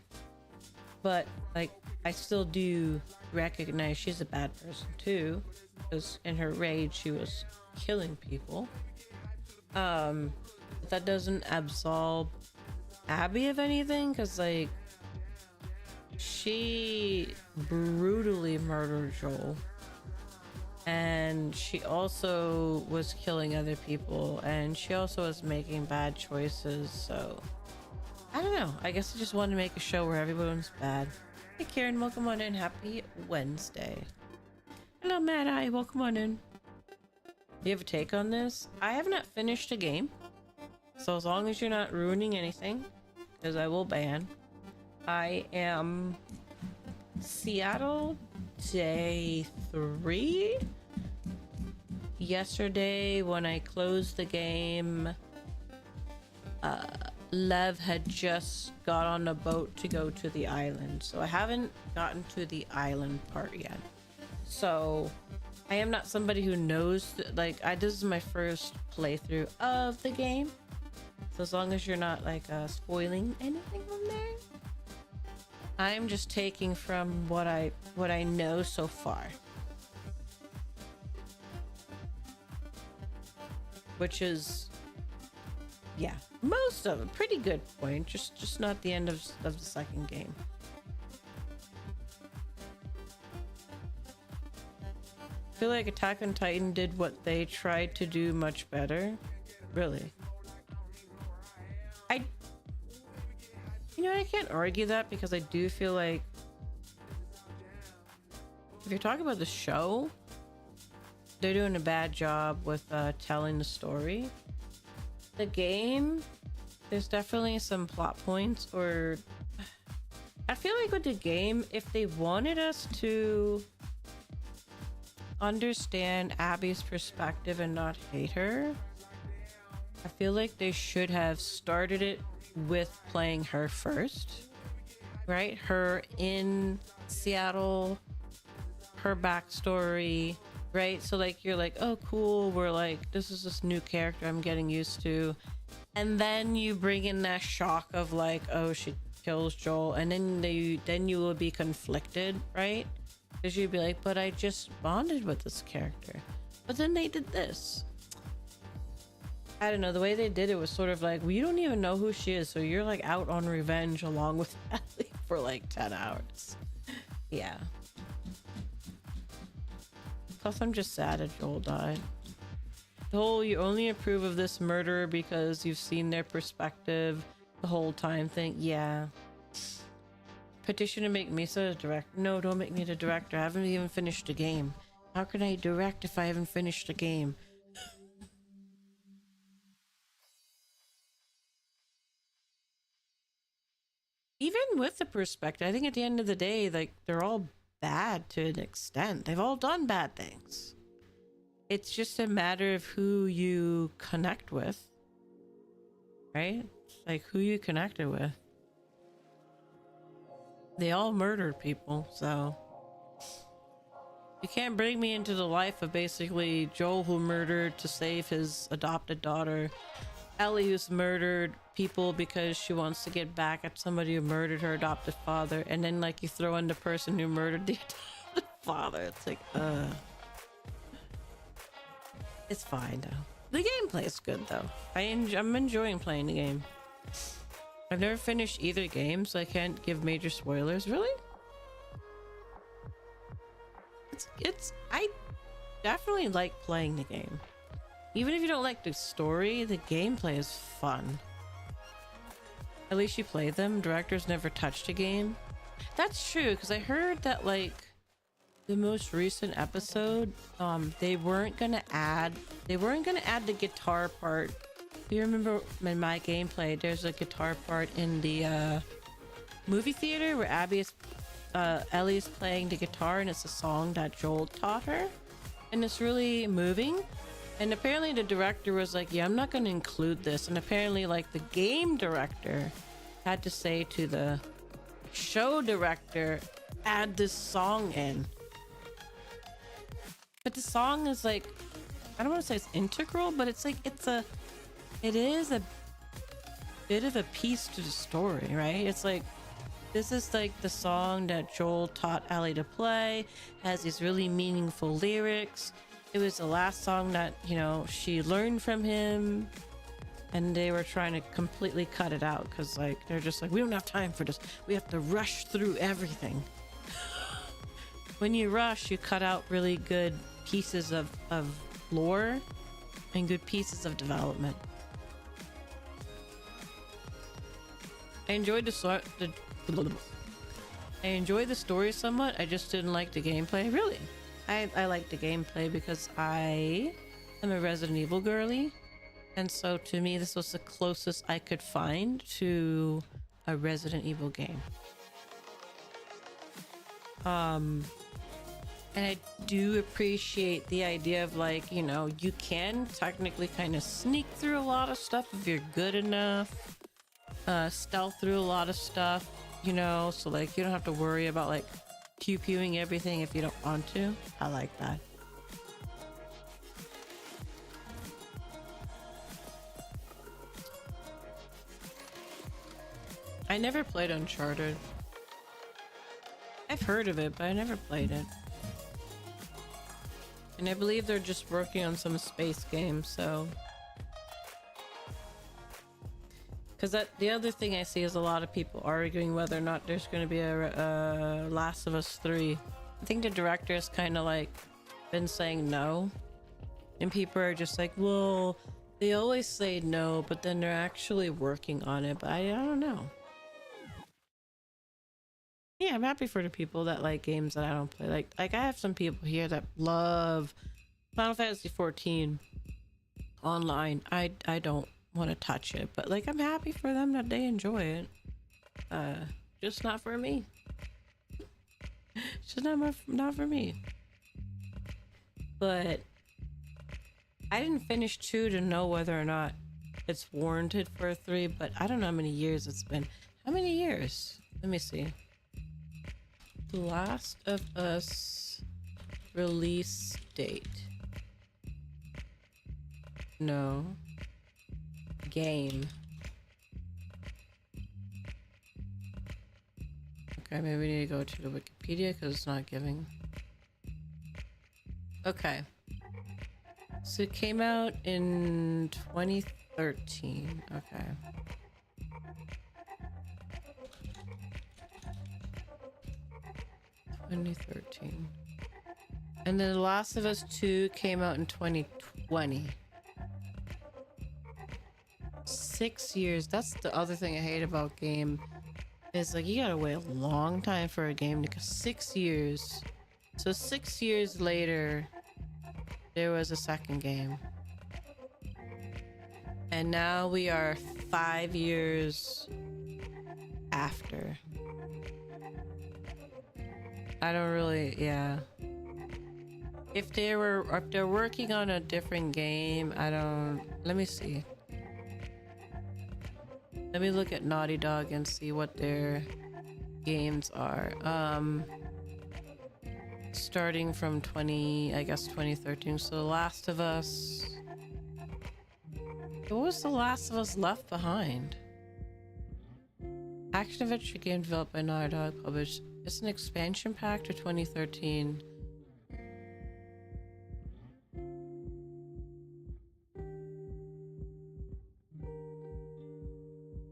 But like I still do recognize she's a bad person too, because in her rage she was killing people. But that doesn't absolve Abby of anything, because like she brutally murdered Joel, and she also was killing other people, and she also was making bad choices. So I don't know, I guess I just wanted to make a show where everyone's bad. Hey Karen, welcome on in. Happy Wednesday. Hello Mad Eye, welcome on in. Do you have a take on this? I have not finished a game, so as long as you're not ruining anything, because I will ban. I am Seattle day 3. Yesterday when I closed the game, Lev had just got on a boat to go to the island, so I haven't gotten to the island part yet. So I am not somebody who knows this is my first playthrough of the game, so as long as you're not like spoiling anything from there, I'm just taking from what I know so far, which is, yeah, most of it pretty good point, just not the end of the second game. I feel like Attack on Titan did what they tried to do much better. Really. You know, I can't argue that because I do feel like if you're talking about the show, they're doing a bad job with telling the story. The game, there's definitely some plot points, or I feel like with the game, if they wanted us to understand Abby's perspective and not hate her, I feel like they should have started it with playing her first, right? Her in Seattle, her backstory, right? So like you're like, oh cool, we're like, this is this new character I'm getting used to, and then you bring in that shock of like, oh, she kills Joel, and then you will be conflicted, right? Because you'd be like, but I just bonded with this character, but then they did this. I don't know, the way they did it was sort of like, well, you don't even know who she is, so you're like out on revenge along with Ellie for like 10 hours. Yeah. Plus, I'm just sad that Joel died. The whole you only approve of this murderer because you've seen their perspective the whole time thing. Yeah. Petition to make Misa a director. No, don't make me the director. I haven't even finished the game. How can I direct if I haven't finished the game? Even with the perspective, I think at the end of the day, like, they're all bad to an extent. They've all done bad things. It's just a matter of who you connect with, right? Like who you connected with. They all murdered people, so you can't bring me into the life of basically Joel, who murdered to save his adopted daughter, Ellie, who's murdered people because she wants to get back at somebody who murdered her adopted father, and then like you throw in the person who murdered the adopted father. It's like, it's fine though. The gameplay is good though. I'm enjoying playing the game. I've never finished either game, so I can't give major spoilers. Really? I definitely like playing the game. Even if you don't like the story, the gameplay is fun. At least you play them. Directors never touched a game. That's true, because I heard that like the most recent episode, they weren't gonna add the guitar part. Do you remember in my gameplay, there's a guitar part in the movie theater where Ellie's playing the guitar, and it's a song that Joel taught her, and it's really moving. And apparently the director was like, yeah, I'm not going to include this. And apparently like the game director had to say to the show director, add this song in. But the song is like, I don't want to say it's integral, but it's like, it is a bit of a piece to the story, right? It's like, this is like the song that Joel taught Ellie to play, has these really meaningful lyrics. It was the last song that, you know, she learned from him, and they were trying to completely cut it out because, like, they're just like, we don't have time for this. We have to rush through everything. When you rush, you cut out really good pieces of lore and good pieces of development. I enjoyed I enjoyed the story somewhat. I just didn't like the gameplay. Really? I like the gameplay because I am a Resident Evil girly, and so to me this was the closest I could find to a Resident Evil game. And I do appreciate the idea of, like, you know, you can technically kind of sneak through a lot of stuff if you're good enough, stealth through a lot of stuff, you know, so like you don't have to worry about like pew-pewing everything if you don't want to. I like that. I never played Uncharted. I've heard of it, but I never played it. And I believe they're just working on some space game, so... Because the other thing I see is a lot of people arguing whether or not there's going to be a Last of Us 3. I think the director has kind of like been saying no. And people are just like, well, they always say no, but then they're actually working on it. But I don't know. yeah, I'm happy for the people that like games that I don't play. Like I have some people here that love Final Fantasy 14 online. I don't want to touch it, but like I'm happy for them that they enjoy it. Just not for me. It's just not for me. But I didn't finish 2 to know whether or not it's warranted for a 3, but I don't know how many years it's been. How many years? Let me see. The Last of Us release date. No. Game. Okay, maybe we need to go to the Wikipedia because it's not giving. Okay. So it came out in 2013. Okay. And then The Last of Us 2 came out in 2020. 6 years. That's the other thing I hate about game. Is like you gotta wait a long time for a game because 6 years. So 6 years later, there was a second game. And now we are 5 years after. I don't really, yeah. If they're working on a different game, I don't, let me see. Let me look at Naughty Dog and see what their games are. Starting from 2013. So The Last of Us. What was The Last of Us Left Behind? Action adventure game developed by Naughty Dog, published. It's an expansion pack to 2013.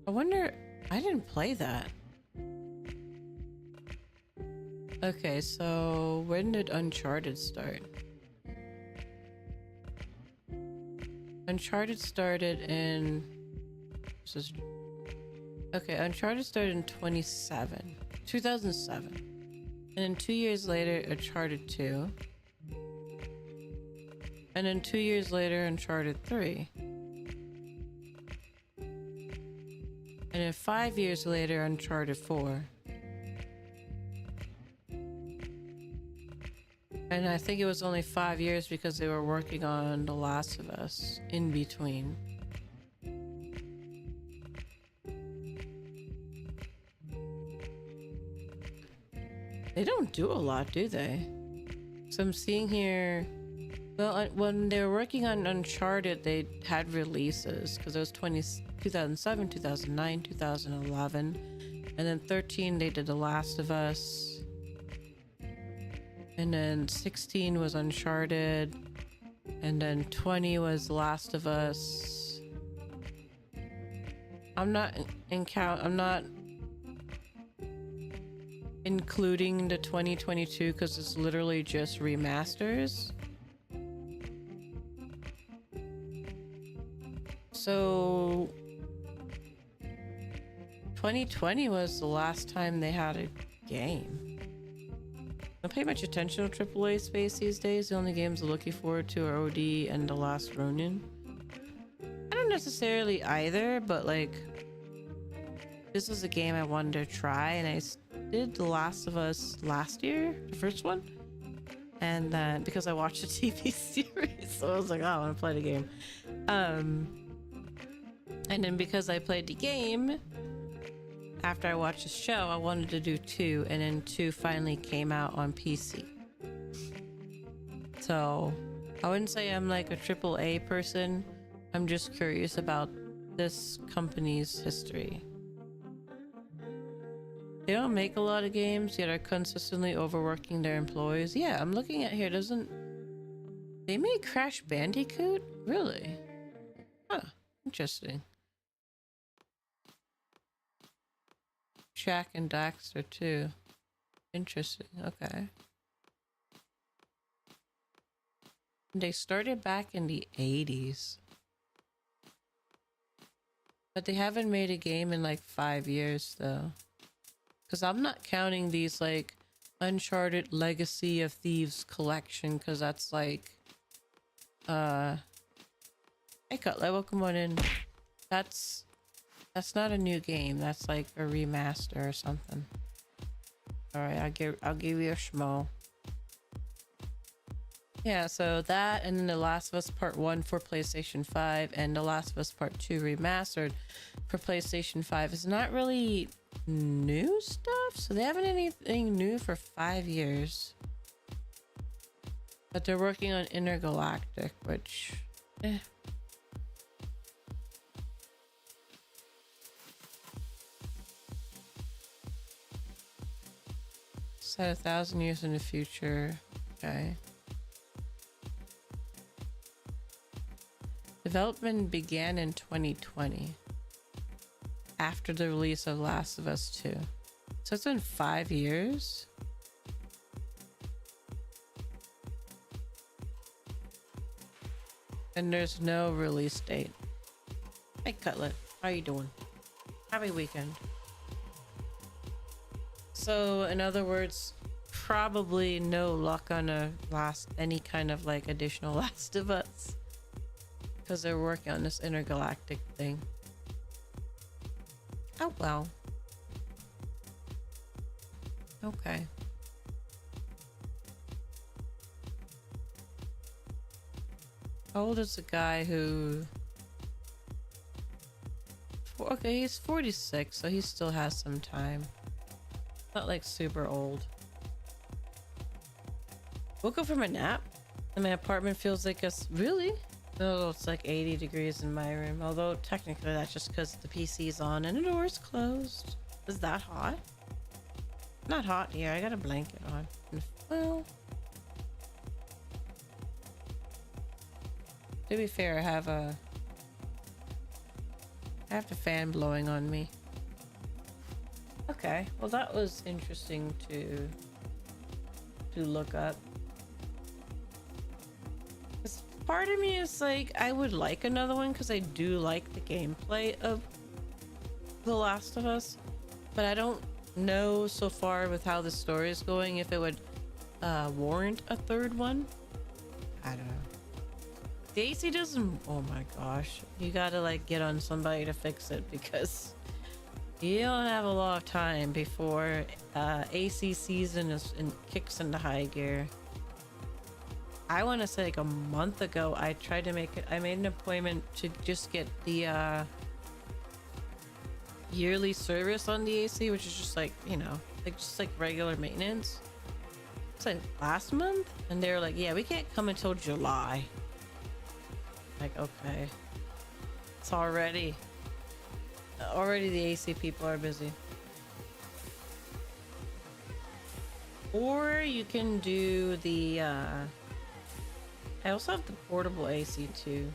I wonder, I didn't play that. Okay, so when did Uncharted start? Uncharted started in... Okay, Uncharted started in 2007. And then 2 years later, Uncharted 2. And then 2 years later, Uncharted 3. And then 5 years later, Uncharted 4. And I think it was only 5 years because they were working on The Last of Us in between. They don't do a lot, do they? So I'm seeing here... Well, when they were working on Uncharted, they had releases because it was 2007, 2009, 2011. And then 13, they did The Last of Us. And then 16 was Uncharted. And then 20 was The Last of Us. I'm not including the 2022 because it's literally just remasters. So 2020 was the last time they had a game. I don't pay much attention to AAA space these days. The only games I'm looking forward to are OD and The Last Ronin. I don't necessarily either, but like this was a game I wanted to try, and I did The Last of Us last year, the first one. And then because I watched the TV series, so I was like, oh, I want to play the game. And then because I played the game, after I watched the show, I wanted to do 2, and then 2 finally came out on PC. So I wouldn't say I'm like a AAA person. I'm just curious about this company's history. They don't make a lot of games, yet are consistently overworking their employees. Yeah, I'm looking at here, they made Crash Bandicoot? Really? Huh, interesting. Jak and Daxter too. Interesting, okay. They started back in the 80s. But they haven't made a game in like 5 years though. Because I'm not counting these like Uncharted Legacy of Thieves collection, because that's like hey Cutlet, welcome on in. That's not a new game. That's like a remaster or something. Alright, I'll give you a schmo. Yeah, so that, and then The Last of Us Part 1 for PlayStation 5 and The Last of Us Part 2 remastered for PlayStation 5 is not really new stuff, so they haven't anything new for 5 years. But they're working on Intergalactic, which set 1,000 years in the future. Okay. Development began in 2020 after the release of Last of Us 2. So it's been 5 years. And there's no release date. Hey Cutlet, how you doing? Happy weekend. So in other words, probably no luck on any kind of like additional Last of Us. Because they're working on this intergalactic thing. Oh well. Okay. How old is the guy who... Okay, he's 46, so he still has some time. Not like super old. Woke up from a nap and my apartment feels like really? No, it's like 80 degrees in my room. Although technically that's just because the PC's on and the door's closed. Is that hot? Not hot here. I got a blanket on. Well, to be fair, I have the fan blowing on me. Okay, well that was interesting to look up. Part of me is like, I would like another one because I do like the gameplay of The Last of Us, but I don't know so far with how the story is going if it would warrant a third one. I don't know. Daisy doesn't... Oh my gosh, you gotta like get on somebody to fix it because you don't have a lot of time before AC season kicks into high gear. I want to say like a month ago, I tried to make it. I made an appointment to just get the yearly service on the AC, which is just like, you know, like just like regular maintenance. It's like last month, and they were like, "Yeah, we can't come until July." Like, okay, it's already the AC people are busy. Or you can do the I also have the portable AC too.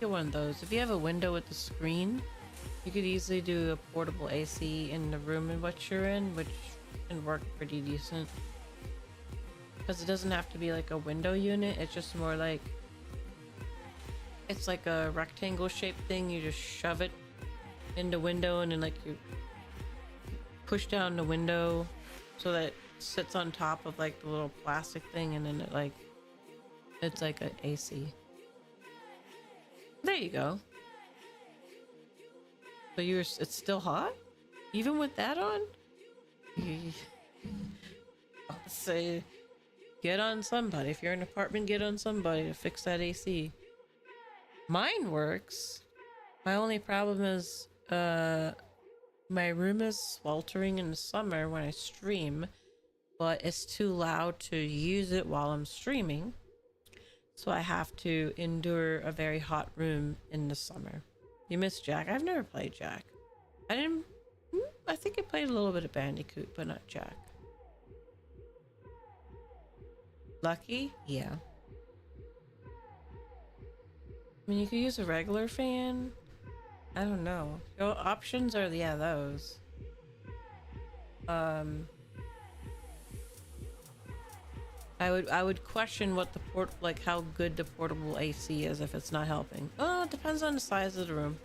Get one of those. If you have a window with the screen, you could easily do a portable AC in the room in which you're in, which can work pretty decent. Because it doesn't have to be like a window unit, it's just more like... It's like a rectangle shaped thing, you just shove it in the window and then like you push down the window so that it sits on top of like the little plastic thing, and then it like... It's like an AC. There you go. So it's still hot? Even with that on? I'll say, get on somebody. If you're in an apartment, get on somebody to fix that AC. Mine works. My only problem is, my room is sweltering in the summer when I stream, but it's too loud to use it while I'm streaming. So I have to endure a very hot room in the summer. You miss Jack? I've never played Jack. I think I played a little bit of Bandicoot, but not Jack. Lucky? Yeah. I mean, you could use a regular fan. I don't know. Your options are, yeah, those. I would question what the how good the portable AC is if it's not helping. Oh, it depends on the size of the room.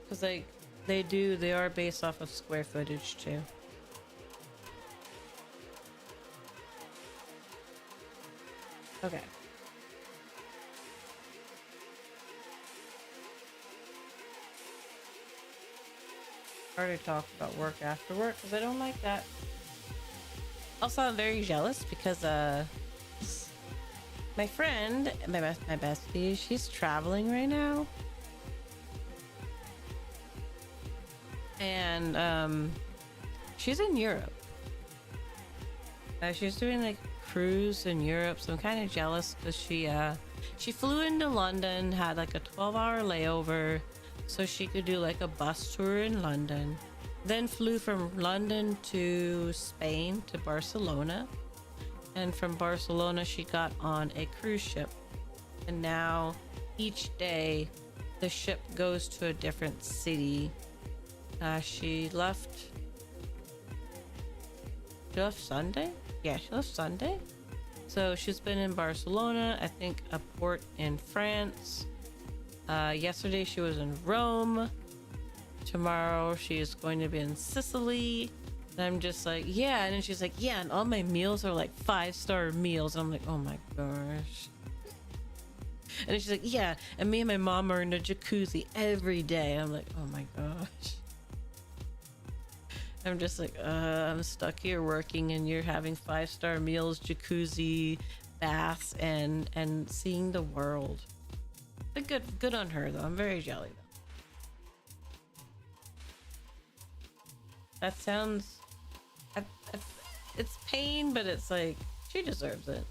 Cause like They do. They are based off of square footage too. Okay. Hard to talk about work after work because I don't like that. Also, I'm very jealous because my friend, my bestie, she's traveling right now. And she's in Europe. She's doing like a cruise in Europe, so I'm kind of jealous because she flew into London, had like a 12-hour layover, so she could do like a bus tour in London. Then flew from London to Spain to Barcelona, and from Barcelona she got on a cruise ship. And now each day the ship goes to a different city. She left Sunday? Yeah, she left Sunday. So she's been in Barcelona, I think a port in France. Yesterday she was in Rome. Tomorrow she's going to be in Sicily. And I'm just like, yeah. And then she's like, yeah, and all my meals are like 5-star meals. And I'm like, oh my gosh. And then she's like, yeah, and me and my mom are in the jacuzzi every day. I'm like, oh my gosh. I'm just like, I'm stuck here working and you're having 5-star meals, jacuzzi, baths, and seeing the world. But good on her though. I'm very jelly though. That sounds, it's pain, but it's like she deserves it.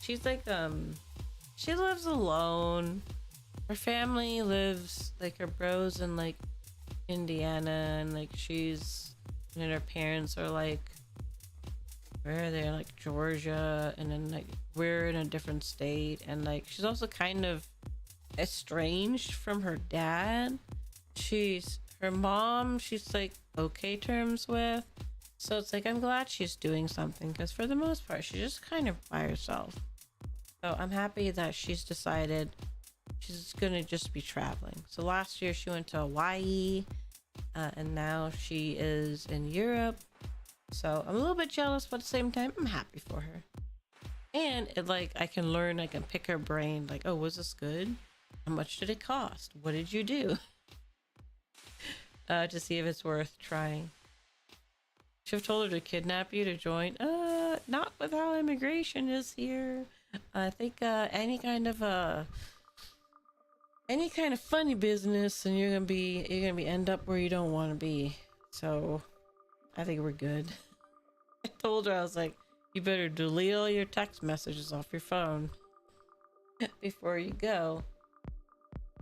She's like, she lives alone. Her family lives, like her bros in like Indiana, and like and her parents are like, where are they? Like Georgia, and then like we're in a different state, and like she's also kind of estranged from her dad. Her mom, she's like okay terms with, so it's like I'm glad she's doing something, because for the most part she's just kind of by herself. So I'm happy that she's decided she's gonna just be traveling. So last year she went to Hawaii, and now she is in Europe. So I'm a little bit jealous, but at the same time I'm happy for her. And it like I can learn, I can pick her brain, like, oh, was this good? How much did it cost? What did you do? To see if it's worth trying. Should have told her to kidnap you to join. Not with how immigration is here. I think any kind of funny business, and you're gonna be end up where you don't want to be. So I think we're good. I told her, I was like, you better delete all your text messages off your phone before you go,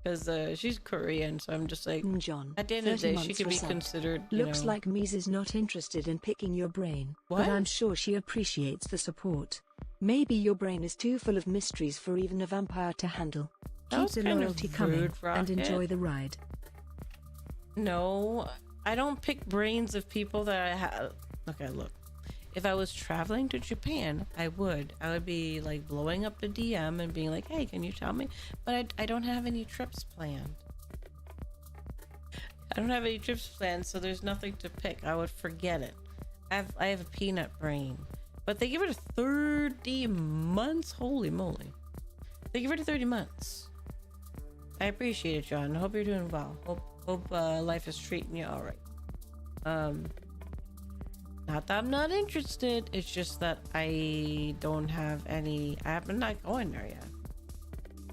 because she's Korean. So I'm just like, John, at the end of the day, she could be considered, looks like Mies is not interested in picking your brain. What? But I'm sure she appreciates the support. Maybe your brain is too full of mysteries for even a vampire to handle. Keep the loyalty coming and enjoy the ride. No, I don't pick brains of people that I have. Okay, look. If I was traveling to Japan, I would be like blowing up the DM and being like, hey, can you tell me? But I don't have any trips planned. So there's nothing to pick. I would forget it. I have a peanut brain. But they give it 30 months. Holy moly. They give it 30 months. I appreciate it, John. I hope you're doing well. Hope life is treating you all right. Not that I'm not interested. It's just that I don't have any. I'm not going there yet.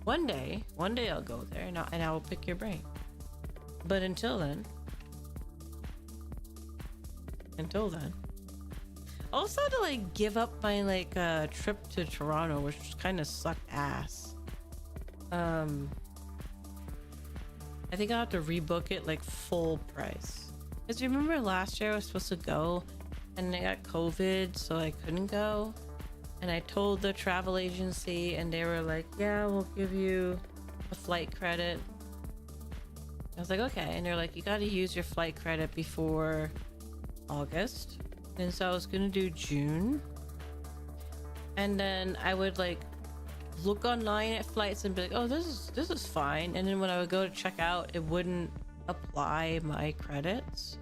One day I'll go there and I will pick your brain. But until then. Also, to like give up my like trip to Toronto, which kind of sucked ass. I think I'll have to rebook it like full price. Because remember last year I was supposed to go and I got COVID, so I couldn't go. And I told the travel agency and they were like, yeah, we'll give you a flight credit. I was like, okay. And they're like, you got to use your flight credit before August. And so I was gonna do June, and then I would like look online at flights and be like, oh, this is fine. And then when I would go to check out, it wouldn't apply my credits.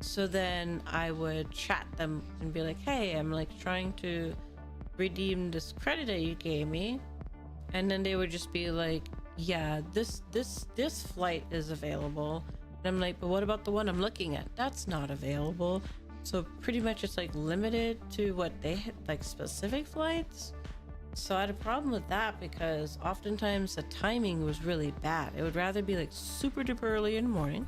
So then I would chat them and be like, hey, I'm like trying to redeem this credit that you gave me. And then they would just be like, yeah, this flight is available. And I'm like, but what about the one I'm looking at? That's not available. So pretty much it's like limited to what they had, like specific flights. So I had a problem with that because oftentimes the timing was really bad. It would rather be like super duper early in the morning,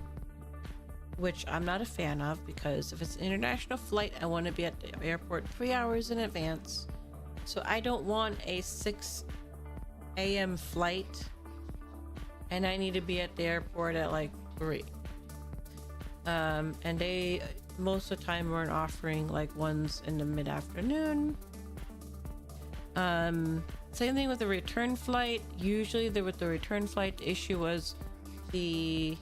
which I'm not a fan of, because if it's an international flight, I want to be at the airport 3 hours in advance. So I don't want a 6 a.m. flight and I need to be at the airport at like 3. And they most of the time weren't offering like ones in the mid-afternoon. Same thing with the return flight. Usually with the return flight, the issue was the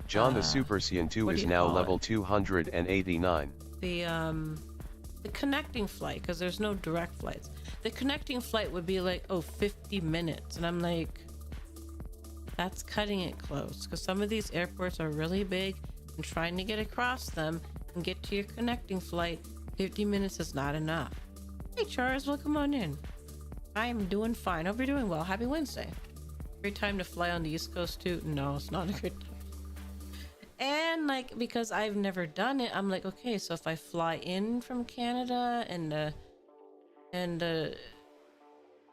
John the Super Saiyan 2 is now level 289. The connecting flight, because there's no direct flights. The connecting flight would be like, 50 minutes. And I'm like, that's cutting it close, because some of these airports are really big, and trying to get across them and get to your connecting flight, 50 minutes is not enough. Hey Charles, welcome on in. I am doing fine. Hope you're doing well. Happy Wednesday. Great time to fly on the East Coast too? No, it's not a good time. And like, because I've never done it, I'm like, okay, so if I fly in from Canada and the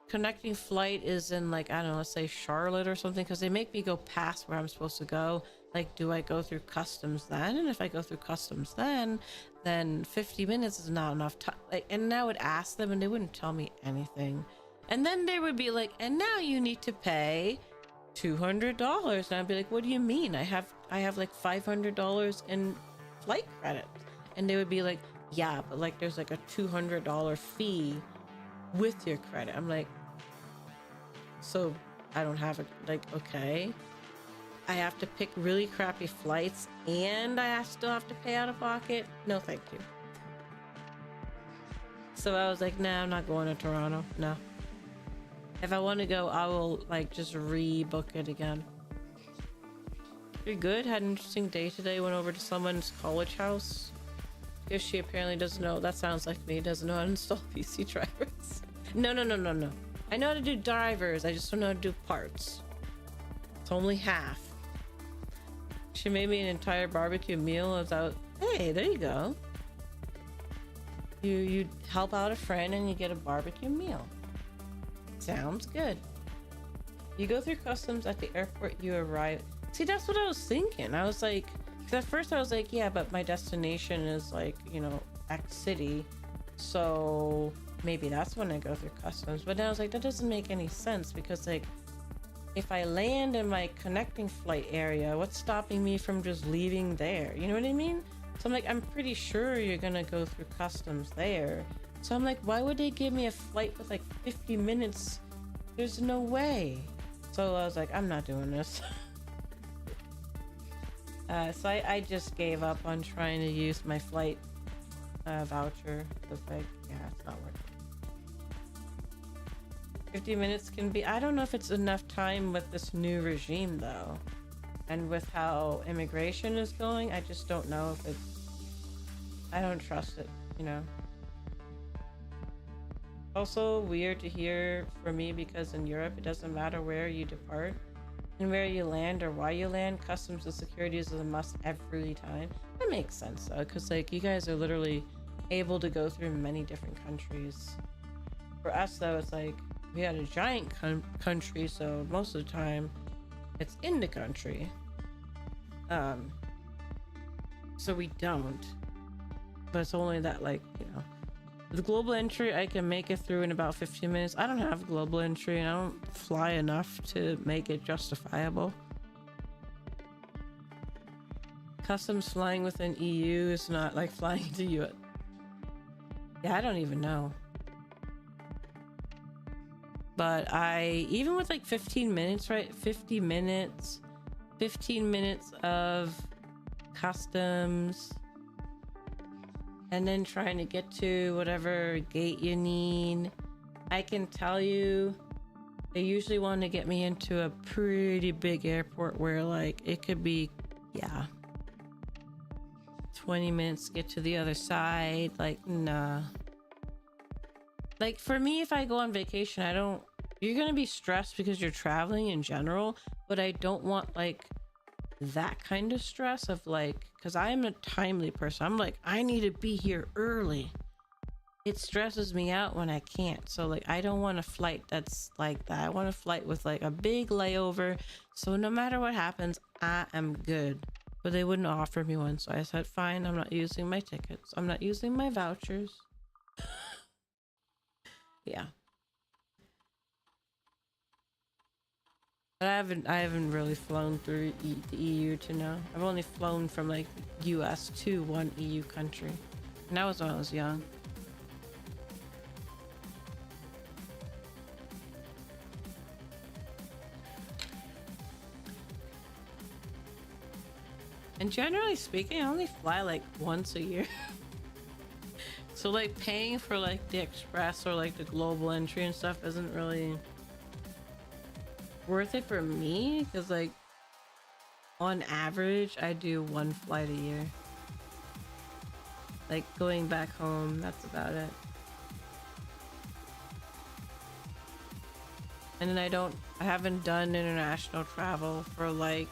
connecting flight is in like, I don't know, let's say Charlotte or something, because they make me go past where I'm supposed to go. Like, do I go through customs then? And if I go through customs then 50 minutes is not enough time. Like, and I would ask them and they wouldn't tell me anything. And then they would be like, and now you need to pay $200. And I'd be like, what do you mean? I have like $500 in flight credit. And they would be like, yeah, but like there's like a $200 fee with your credit. I'm like, so I don't have it. Like, okay, I have to pick really crappy flights and still have to pay out of pocket? No, thank you. So I was like, nah, I'm not going to Toronto. No. If I want to go, I will like just rebook it again. You're good? Had an interesting day today. Went over to someone's college house because she apparently doesn't know. That sounds like me. Doesn't know how to install PC drivers. No. I know how to do drivers. I just don't know how to do parts. It's only half. She made me an entire barbecue meal. I was out. Hey, there you go. You help out a friend and you get a barbecue meal. Sounds good. You go through customs at the airport you arrive. See, that's what I was thinking. I was like, because at first I was like, yeah, but my destination is like, you know, X city. So maybe that's when I go through customs. But then I was like, that doesn't make any sense, because like, if I land in my connecting flight area, what's stopping me from just leaving there? You know what I mean? So I'm like, I'm pretty sure you're gonna go through customs there. So I'm like, why would they give me a flight with like 50 minutes? There's no way. So I was like, I'm not doing this. So I just gave up on trying to use my flight voucher. It's like, yeah, it's not working. 50 minutes can be, I don't know if it's enough time with this new regime though. And with how immigration is going, I just don't know if it's, I don't trust it, you know. Also weird to hear for me, because in Europe it doesn't matter where you depart and where you land or why you land, customs and security is a must every time. That makes sense though, because like you guys are literally able to go through many different countries. For us though, it's like we had a giant country, so most of the time it's in the country. So we don't, but it's only that, like, you know, the global entry I can make it through in about 15 minutes. I don't have global entry and I don't fly enough to make it justifiable. Customs flying within EU is not like flying to US. Yeah, I don't even know. But even with like 15 minutes, right? 50 minutes, 15 minutes of customs, and then trying to get to whatever gate you need. I can tell you They usually want to get me into a pretty big airport where like it could be, yeah, 20 minutes to get to the other side. Like, nah. Like for me, if I go on vacation, you're gonna be stressed because you're traveling in general, but I don't want like that kind of stress of like, because I'm a timely person. I'm like, I need to be here early. It stresses me out when I can't. So like, I don't want a flight that's like that. I want a flight with like a big layover, so no matter what happens, I am good. But they wouldn't offer me one, so I said fine, I'm not using my tickets, I'm not using my vouchers. Yeah, but I haven't really flown through the EU to know. I've only flown from like US to one EU country, and that was when I was young. And generally speaking, I only fly like once a year. So like paying for like the express or like the global entry and stuff isn't really worth it for me, because like on average I do one flight a year. Like going back home, that's about it. And then I haven't done international travel for like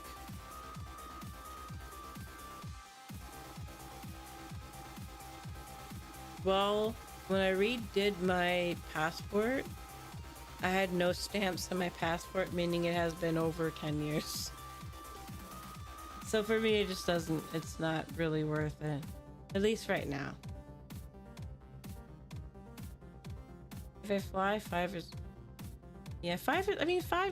well, when I redid my passport, I had no stamps on my passport, meaning it has been over 10 years. So for me, it just doesn't, it's not really worth it. At least right now. If I fly, yeah, 5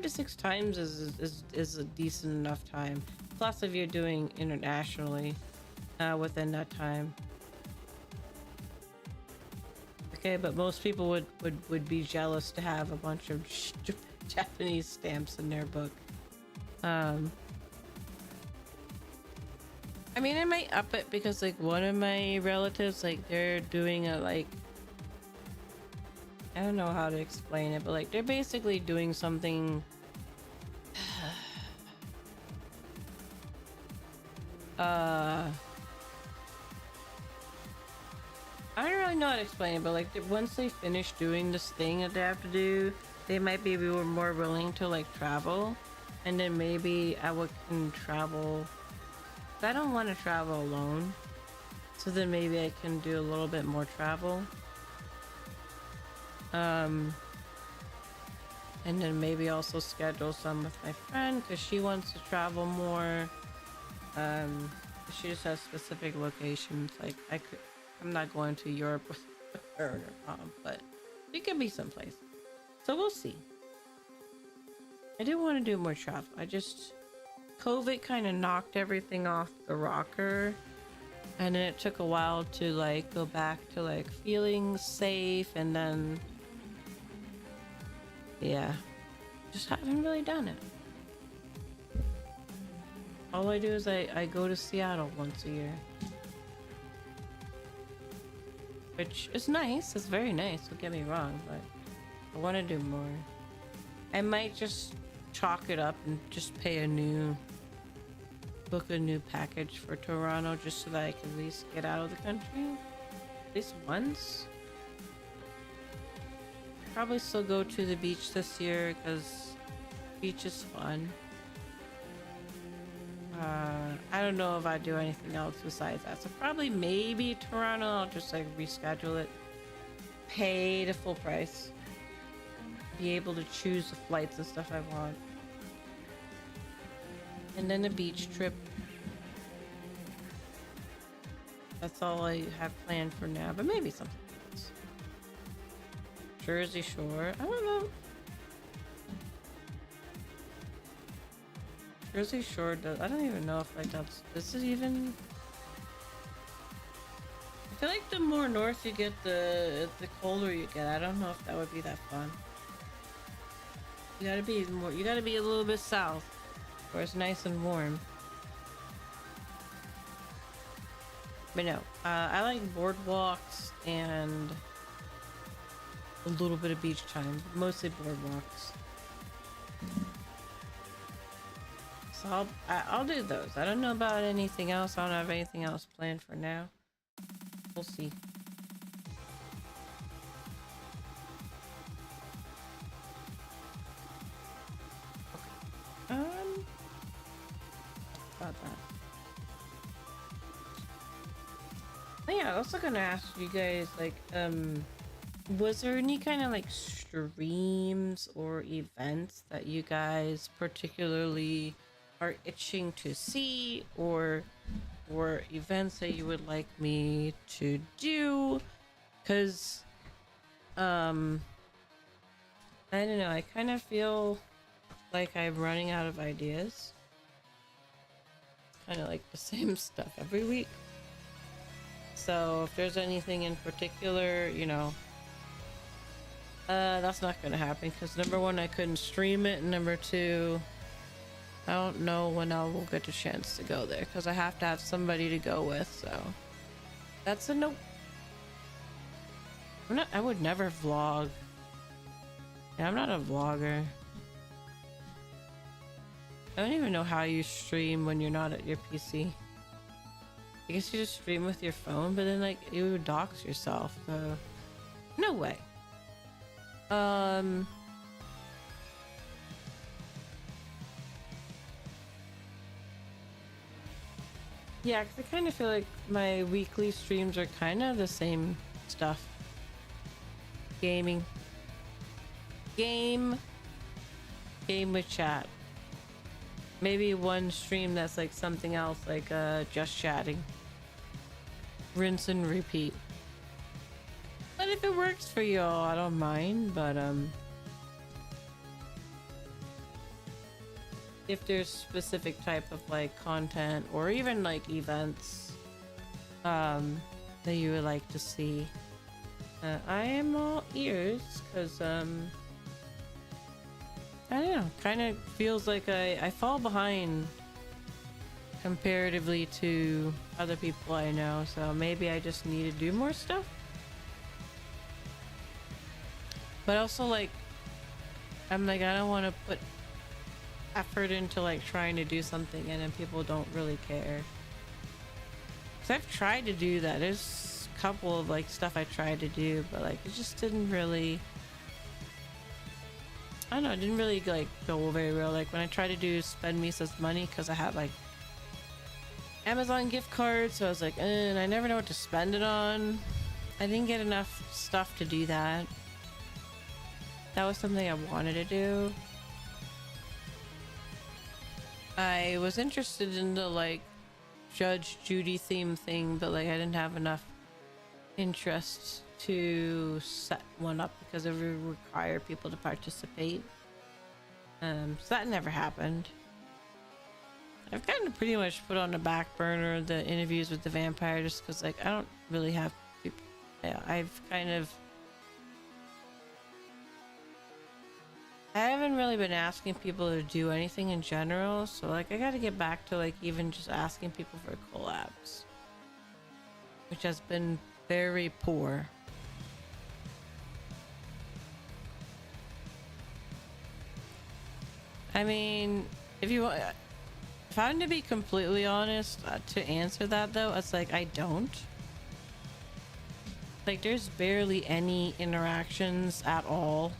to 6 times is a decent enough time. Plus if you're doing internationally within that time. Okay, but most people would be jealous to have a bunch of Japanese stamps in their book. I mean, I might up it because like one of my relatives, like they're doing a like, I don't know how to explain it, but like they're basically doing something I don't really know how to explain it, but like once they finish doing this thing that they have to do, they might be more willing to like travel, and then maybe can travel. I don't want to travel alone, so then maybe I can do a little bit more travel. And then maybe also schedule some with my friend because she wants to travel more. She just has specific locations. Like I'm not going to Europe with her and her mom, but it could be someplace. So we'll see. I do want to do more travel. COVID kind of knocked everything off the rocker, and then it took a while to like go back to like feeling safe, and then yeah, just haven't really done it. All I do is I go to Seattle once a year, which is nice. It's very nice, don't get me wrong, but I want to do more. I might just chalk it up and just book a new package for Toronto just so that I can at least get out of the country at least once. Probably still go to the beach this year because beach is fun. I don't know if I do anything else besides that, so probably maybe Toronto. I'll just like reschedule it, pay the full price, be able to choose the flights and stuff I want, and then a beach trip. That's all I have planned for now, but maybe something else. Jersey Shore, I don't know. Jersey Shore does, I don't even know if like this is even, I feel like the more north you get, the colder you get. I don't know if that would be that fun. You gotta be a little bit south where it's nice and warm. But no, I like boardwalks and a little bit of beach time, mostly boardwalks. I'll do those. I don't know about anything else. I don't have anything else planned for now. We'll see. Okay. About that. Oh, yeah, I was also gonna ask you guys, like, was there any kind of like streams or events that you guys particularly are itching to see, or events that you would like me to do? Because I don't know, I kind of feel like I'm running out of ideas. Kind of like the same stuff every week. So if there's anything in particular, you know, that's not gonna happen because number one, I couldn't stream it, and number two, I don't know when I will get a chance to go there because I have to have somebody to go with. So that's a nope. I would never vlog. Yeah, I'm not a vlogger. I don't even know how you stream when you're not at your PC. I guess you just stream with your phone, but then like you would dox yourself, so no way. Yeah, because I kind of feel like my weekly streams are kind of the same stuff. Gaming. Game with chat. Maybe one stream that's like something else, like just chatting. Rinse and repeat. But if it works for y'all, I don't mind. But if there's specific type of like content or even like events that you would like to see, I am all ears, because I don't know, kind of feels like I fall behind comparatively to other people I know, so maybe I just need to do more stuff. But also, like, I'm like, I don't want to put effort into like trying to do something and then people don't really care. Because I've tried to do that. There's a couple of like stuff I tried to do, but like it just didn't really, I don't know, it didn't really like go very well. Like when I tried to do spend Misa's money, because I had like Amazon gift cards, so I was like, and I never know what to spend it on. I didn't get enough stuff to do that. That was something I wanted to do. I was interested in the like Judge Judy theme thing, but like I didn't have enough interest to set one up because it would require people to participate. So that never happened. I've kind of pretty much put on the back burner the interviews with the vampire just because like I don't really have people. Yeah, I haven't really been asking people to do anything in general, so like I gotta get back to like even just asking people for collabs, which has been very poor. I mean, if I'm to be completely honest, to answer that though, it's like I don't. Like there's barely any interactions at all.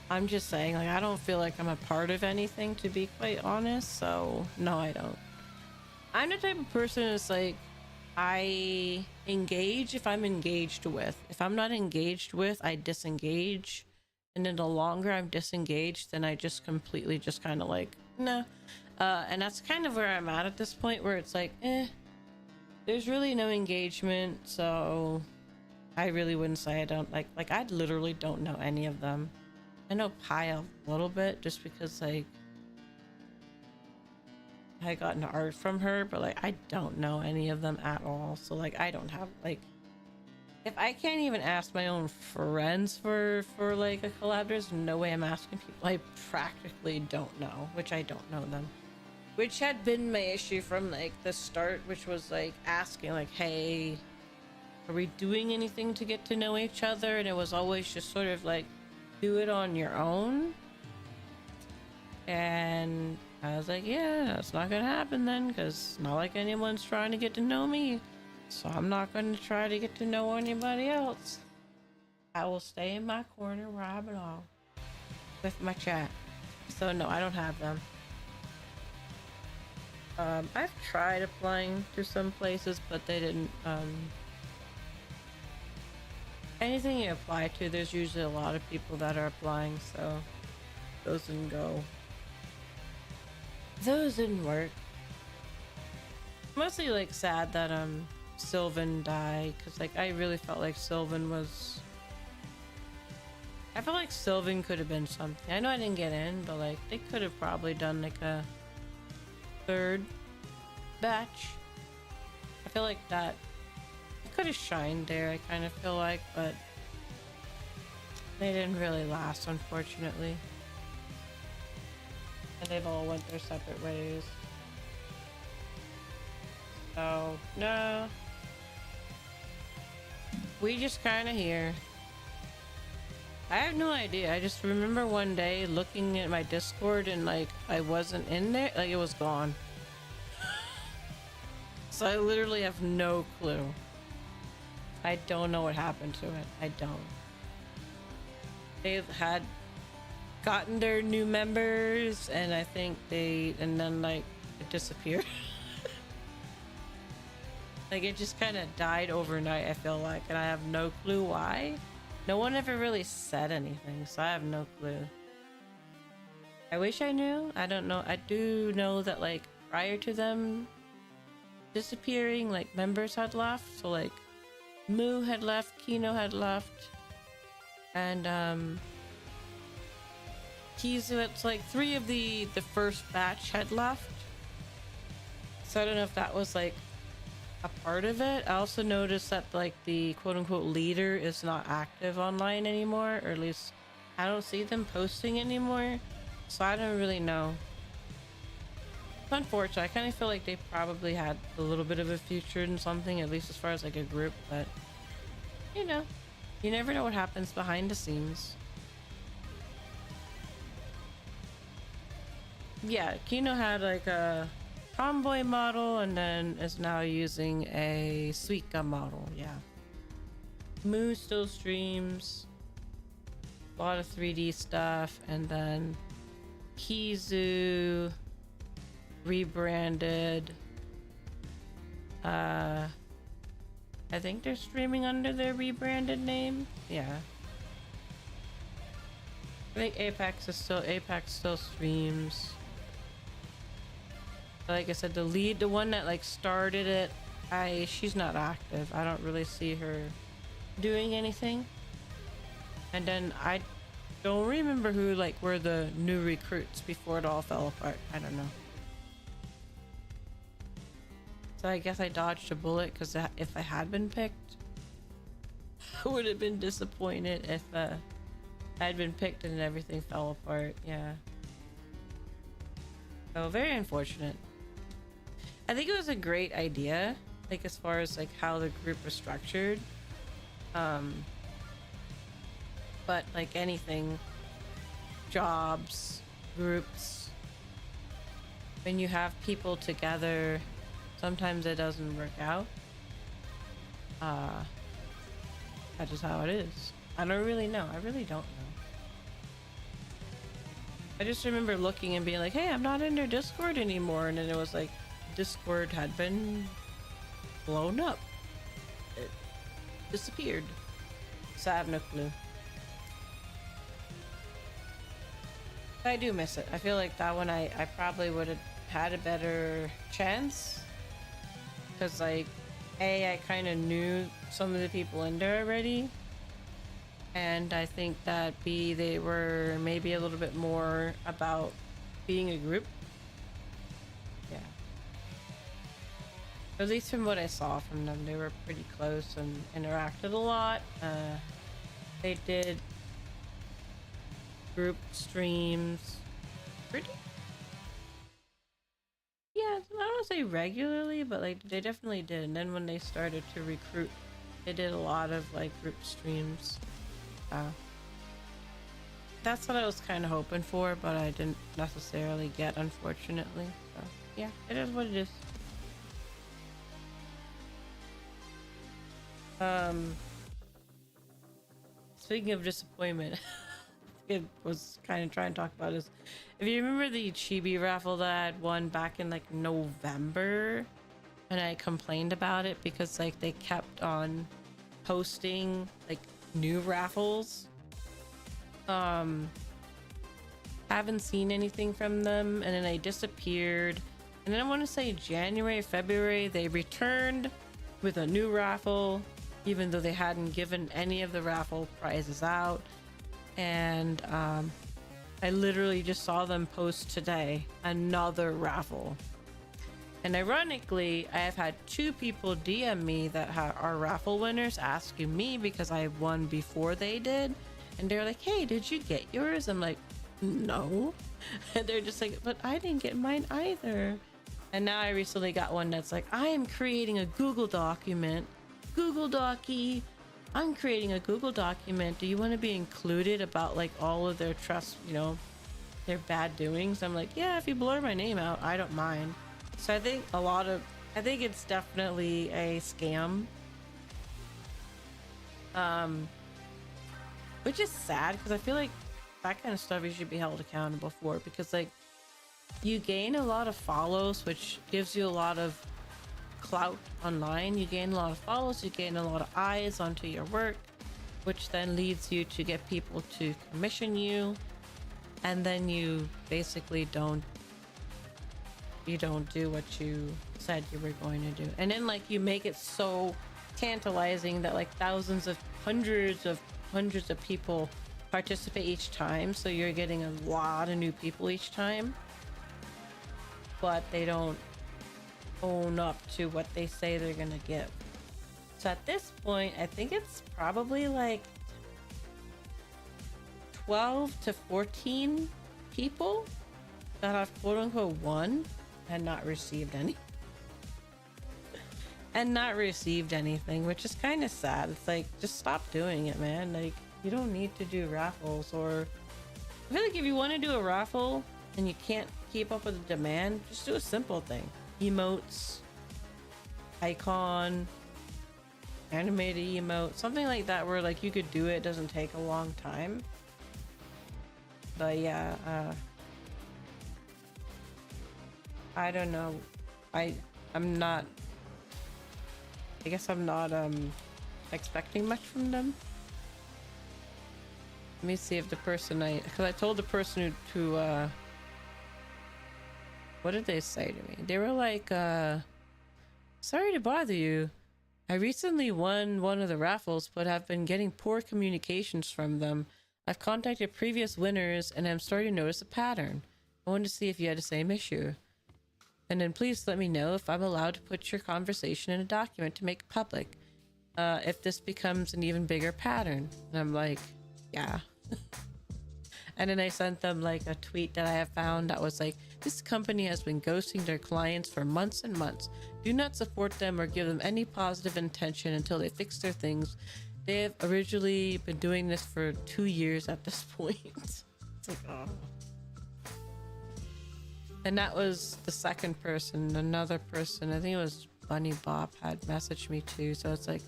I'm just saying, like, I don't feel like I'm a part of anything, to be quite honest, so no, I don't. I'm the type of person that's like, I engage if I'm engaged with. If I'm not engaged with, I disengage. And then the longer I'm disengaged, then I just completely just kind of like, nah. And that's kind of where I'm at this point, where it's like, there's really no engagement, so I really wouldn't say I don't like I literally don't know any of them. I know Pi a little bit just because like I got into art from her, but like I don't know any of them at all. So like I don't have like, if I can't even ask my own friends for like a collab, there's no way I'm asking people I practically don't know, which I don't know them. Which had been my issue from like the start, which was like asking like, hey, are we doing anything to get to know each other? And it was always just sort of like, do it on your own. And I was like, yeah, that's not gonna happen then, because it's not like anyone's trying to get to know me. So I'm not gonna try to get to know anybody else. I will stay in my corner where I belong with my chat. So no, I don't have them. I've tried applying to some places, but they didn't, anything you apply to, there's usually a lot of people that are applying, so those didn't go. Those didn't work. Mostly like sad that Sylvan died, because like I really felt like Sylvan was, I felt like Sylvan could have been something. I know I didn't get in, but like they could have probably done like a third batch. I feel like that could have shined there, I kind of feel like, but they didn't really last, unfortunately. And they've all went their separate ways. So, no. We just kind of here. I have no idea. I just remember one day looking at my Discord and like I wasn't in there, like it was gone. So I literally have no clue. I don't know what happened to it. I don't. They had gotten their new members and I think and then like it disappeared. Like it just kind of died overnight, I feel like, and I have no clue why. No one ever really said anything, so I have no clue. I wish I knew. I don't know. I do know that like prior to them disappearing, like members had left. So like Moo had left, Kino had left, and Kizu, it's like 3 of the first batch had left. So I don't know if that was like a part of it. I also noticed that like the quote-unquote leader is not active online anymore, or at least I don't see them posting anymore, so I don't really know. It's unfortunate. I kind of feel like they probably had a little bit of a future in something, at least as far as like a group, but you know, you never know what happens behind the scenes. Yeah, Kino had like a Tomboy model and then is now using a Suika model. Yeah. Moo still streams a lot of 3D stuff, and then Kizu rebranded. I think they're streaming under their rebranded name. Yeah. I think Apex still streams. Like I said, the one that like started it, she's not active. I don't really see her doing anything. And then I don't remember who like were the new recruits before it all fell apart. I don't know. So I guess I dodged a bullet, because if I had been picked, I would have been disappointed if I had been picked and everything fell apart. Yeah. So very unfortunate. I think it was a great idea, like as far as like how the group was structured. But like anything, jobs, groups, when you have people together, sometimes it doesn't work out. That's just how it is. I don't really know. I really don't know. I just remember looking and being like, hey, I'm not in their Discord anymore. And then it was like, Discord had been blown up. It disappeared. So I have no clue. But I do miss it. I feel like that one I probably would have had a better chance. Because like, A, I kind of knew some of the people in there already. And I think that B, they were maybe a little bit more about being a group. Yeah. At least from what I saw from them, they were pretty close and interacted a lot. They did group streams pretty, yeah, I don't want to say regularly, but like they definitely did. And then when they started to recruit, they did a lot of like group streams. that's what I was kind of hoping for, but I didn't necessarily get, unfortunately. So yeah, it is what it is. Speaking of disappointment, it was kind of trying to talk about is, if you remember the chibi raffle that I had won back in like November, and I complained about it because like they kept on posting like new raffles. Haven't seen anything from them, and then they disappeared, and then I want to say January, February they returned with a new raffle, even though they hadn't given any of the raffle prizes out. And I literally just saw them post today another raffle, and ironically I have had 2 people DM me that are raffle winners asking me because I won before they did, and they're like, hey, did you get yours? I'm like, no. And they're just like, but I didn't get mine either. And now I recently got one that's like, I am creating a Google document, Google Docky, I'm creating a Google document, do you want to be included about like all of their trust, you know, their bad doings? I'm like, yeah, if you blur my name out, I don't mind. So I think I think it's definitely a scam, which is sad because I feel like that kind of stuff you should be held accountable for, because like you gain a lot of follows, which gives you a lot of clout online. You gain a lot of follows, you gain a lot of eyes onto your work, which then leads you to get people to commission you, and then you basically don't do what you said you were going to do, and then like you make it so tantalizing that like hundreds of people participate each time, so you're getting a lot of new people each time, but they don't own up to what they say they're gonna give. So at this point I think it's probably like 12 to 14 people that have quote unquote won and not received anything, which is kind of sad. It's like, just stop doing it, man. Like, you don't need to do raffles. Or I feel like if you want to do a raffle and you can't keep up with the demand, just do a simple thing: emotes, icon, animated emote, something like that, where like you could do it, doesn't take a long time. But yeah, I don't know. I guess I'm not expecting much from them. Let me see if the person because I told the person to what did they say to me? They were like, sorry to bother you. I recently won one of the raffles, but have been getting poor communications from them. I've contacted previous winners and I'm starting to notice a pattern. I wanted to see if you had the same issue. And then please let me know if I'm allowed to put your conversation in a document to make public, if this becomes an even bigger pattern. And I'm like, yeah. And then I sent them like a tweet that I have found that was like, this company has been ghosting their clients for months and months. Do not support them or give them any positive intention until they fix their things. They have originally been doing this for 2 years at this point. It's like, oh. And that was the second person. Another person, I think it was Bunny Bob, had messaged me too. So it's like,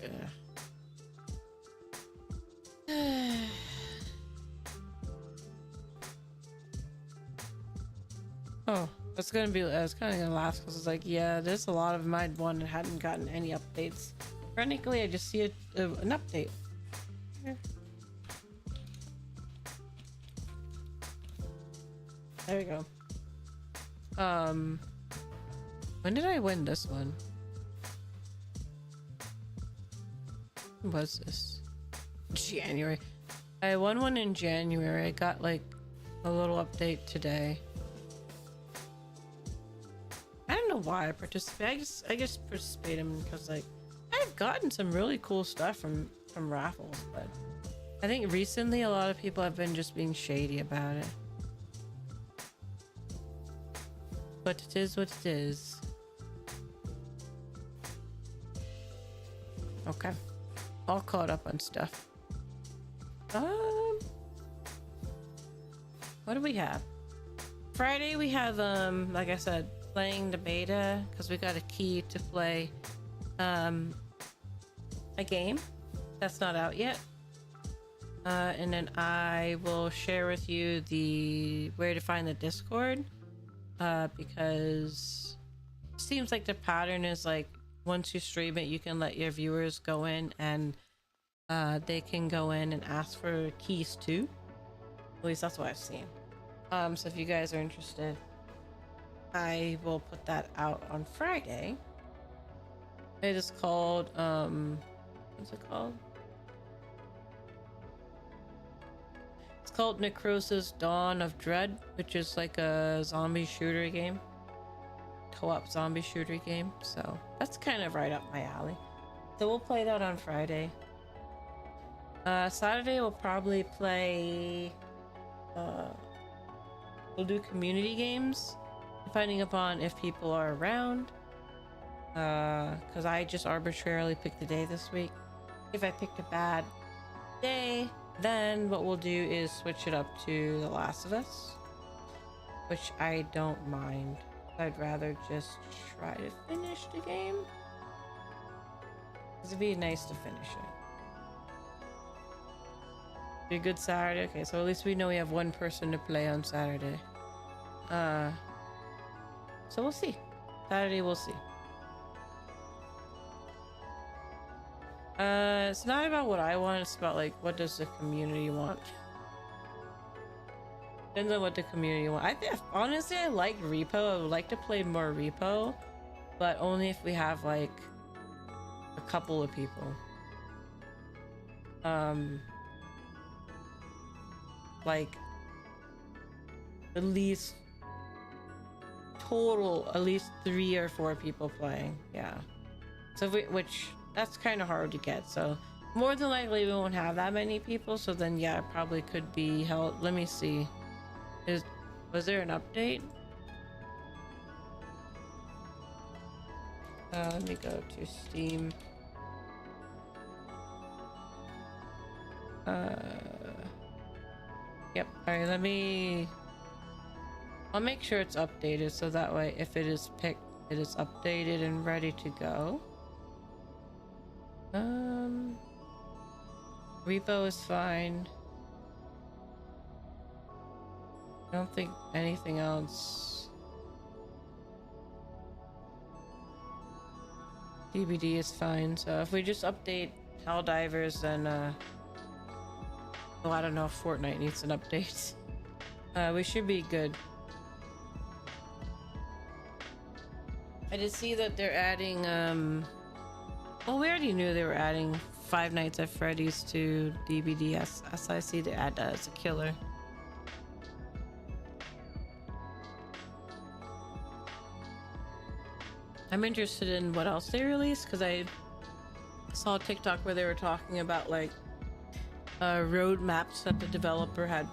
oh, that's gonna be. I was kind of gonna laugh because it's like, yeah, there's a lot of them I'd won and hadn't gotten any updates. Frankly, I just see an update. Here. There we go. When did I win this one? When was this? January. I won one in January. I got like a little update today. I don't know why I participate. I just participate in because like I've gotten some really cool stuff from raffles, but I think recently a lot of people have been just being shady about it. But it is what it is. Okay. All caught up on stuff. what do we have? Friday we have like I said, playing the beta because we got a key to play a game that's not out yet. And then I will share with you the where to find the Discord, because it seems like the pattern is like once you stream it, you can let your viewers go in and they can go in and ask for keys too. At least that's what I've seen. So if you guys are interested, I will put that out on Friday. It is called what's it called? It's called Necrosis Dawn of Dread, which is like a zombie shooter game. Co-op zombie shooter game. So that's kind of right up my alley. So we'll play that on Friday. Saturday we'll probably play we'll do community games depending upon if people are around. Because I just arbitrarily picked the day this week. If I picked a bad day, then what we'll do is switch it up to The Last of Us, which I don't mind. I'd rather just try to finish the game. Because it'd be nice to finish it. Be a good Saturday. Okay, so at least we know we have one person to play on Saturday. So we'll see. Saturday we'll see. It's not about what I want, it's about like what does the community want. Depends on what the community want. Honestly, I like Repo. I would like to play more Repo, but only if we have like a couple of people. Like at least total at least 3 or 4 people playing. Yeah. So which that's kind of hard to get. So more than likely we won't have that many people. So then yeah, it probably could be held. Let me see. Was there an update? Let me go to Steam. Yep. All right. I'll make sure it's updated so that way if it is picked, it is updated and ready to go. Repo is fine. I don't think anything else. DBD is fine. So if we just update Helldivers, then well, I don't know if Fortnite needs an update. We should be good. I did see that they're adding well, we already knew they were adding Five Nights at Freddy's to DBD. As I see they add that as a killer. I'm interested in what else they released because I saw a TikTok where they were talking about like road maps that the developer had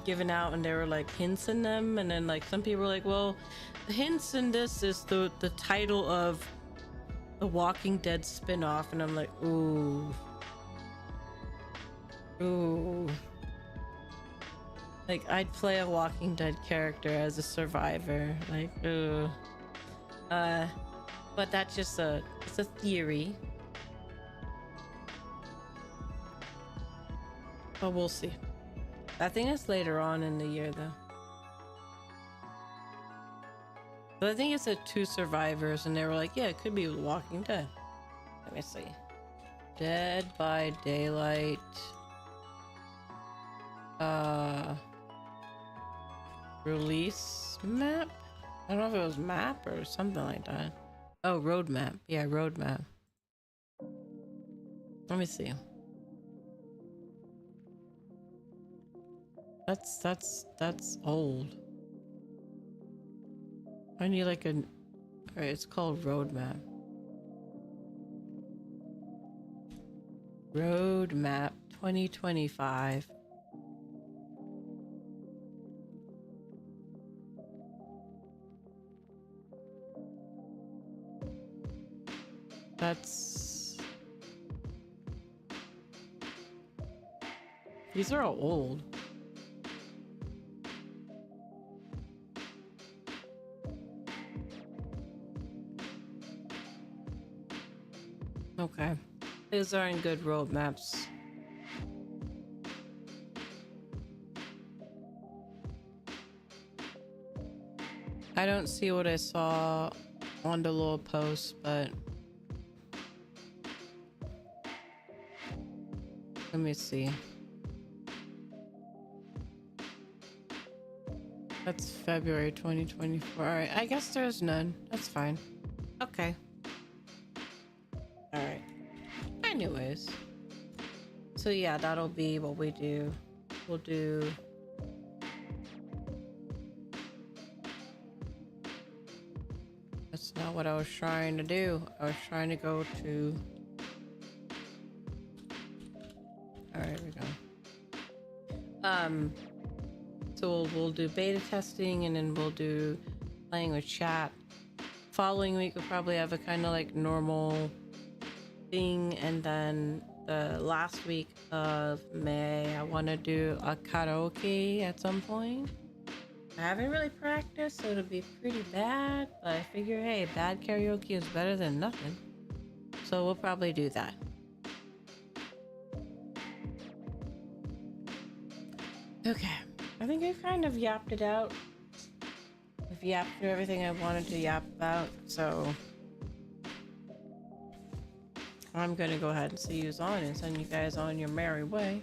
given out, and there were like hints in them, and then like some people were like, well, the hints in this is the title of the Walking Dead spin-off, and I'm like, ooh, like I'd play a Walking Dead character as a survivor, like, ooh. But that's just it's a theory. But we'll see. I think it's later on in the year though. But I think it said 2 survivors and they were like, yeah, it could be The Walking Dead. Let me see. Dead by Daylight. Release map? I don't know if it was map or something like that. Oh, roadmap. Yeah, roadmap. Let me see. That's old. I need like a... Alright, it's called roadmap. Roadmap 2025. That's... These are all old. Okay. These aren't good roadmaps. I don't see what I saw on the little post, but let me see. That's February 2024. All right, I guess there's none. That's fine. Okay. All right. Anyways. So yeah, that'll be what we do. We'll do... That's not what I was trying to do. I was trying to go to... All right, here we go. So we'll do beta testing, and then we'll do playing with chat. Following week, we'll probably have a kind of like normal thing, and then the last week of May, I want to do a karaoke at some point. I haven't really practiced, so it'll be pretty bad, but I figure, hey, bad karaoke is better than nothing. So we'll probably do that. Okay, I think I've kind of yapped it out. I've yapped through everything I wanted to yap about, so I'm gonna go ahead and see who's on and send you guys on your merry way.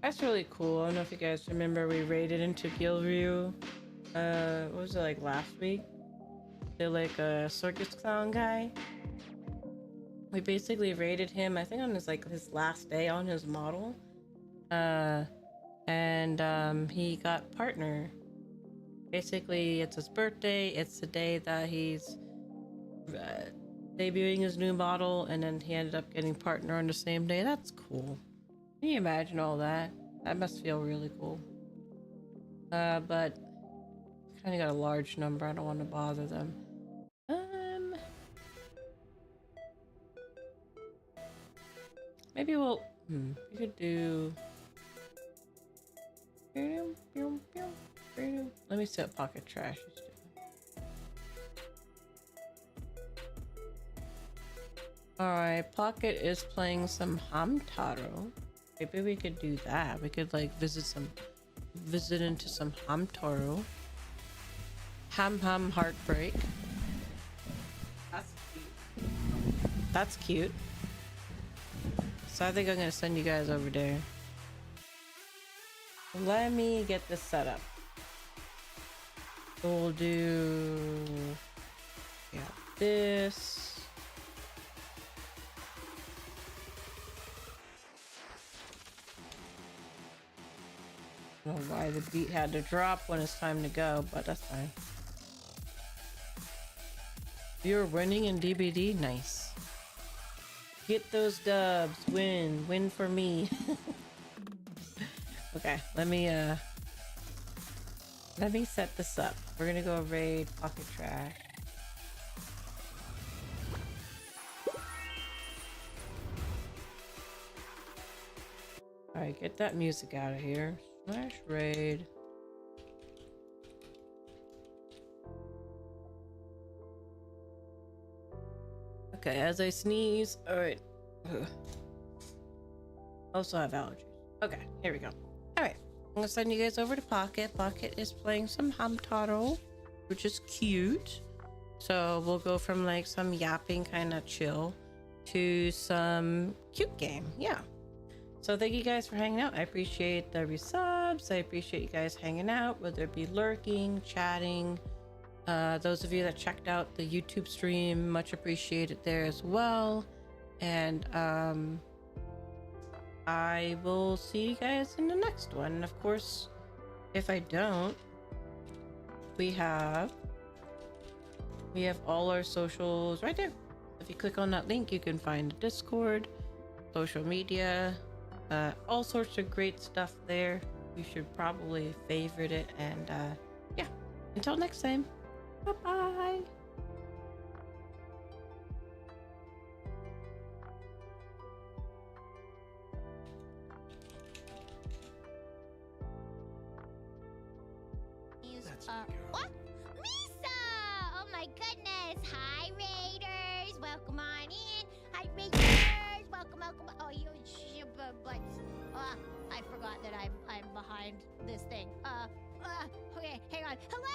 That's really cool. I don't know if you guys remember, we raided into Gilryu. What was it, like last week? They're like a circus clown guy. We basically raided him, I think on his last day on his model. And he got partner. Basically, it's his birthday. It's the day that he's debuting his new model, and then he ended up getting partner on the same day. That's cool. Can you imagine all that? That must feel really cool. But kind of got a large number. I don't want to bother them. Maybe we'll... we could do... Let me see what Pocket Trash is doing. Alright, Pocket is playing some Hamtaro. Maybe we could do that. We could like visit into some Hamtaro. Ham Heartbreak. That's cute. That's cute. So I think I'm gonna send you guys over there. Let me get this set up. We'll do this. I don't know why the beat had to drop when it's time to go, but that's fine. You're winning in DBD? Nice. Get those dubs. Win for me. Okay, let me set this up. We're gonna go raid Pocket Trash. Alright, get that music out of here. Smash raid. Okay, as I sneeze. Alright. Also have allergies. Okay, here we go. Alright, I'm gonna send you guys over to Pocket. Pocket is playing some Hamtaro, which is cute. So we'll go from like some yapping kind of chill to some cute game. Yeah. So thank you guys for hanging out. I appreciate the resubs. I appreciate you guys hanging out, whether it be lurking, chatting. Those of you that checked out the YouTube stream, much appreciated there as well. And I will see you guys in the next one. And of course, if I don't, we have all our socials right there. If you click on that link, you can find the Discord, social media, all sorts of great stuff there. You should probably favorite it. And yeah, until next time, bye bye. What? Misa! Oh my goodness! Hi, Raiders! Welcome on in. Hi, Raiders! Welcome. Oh, you but I forgot that I'm behind this thing. Okay, hang on. Hello,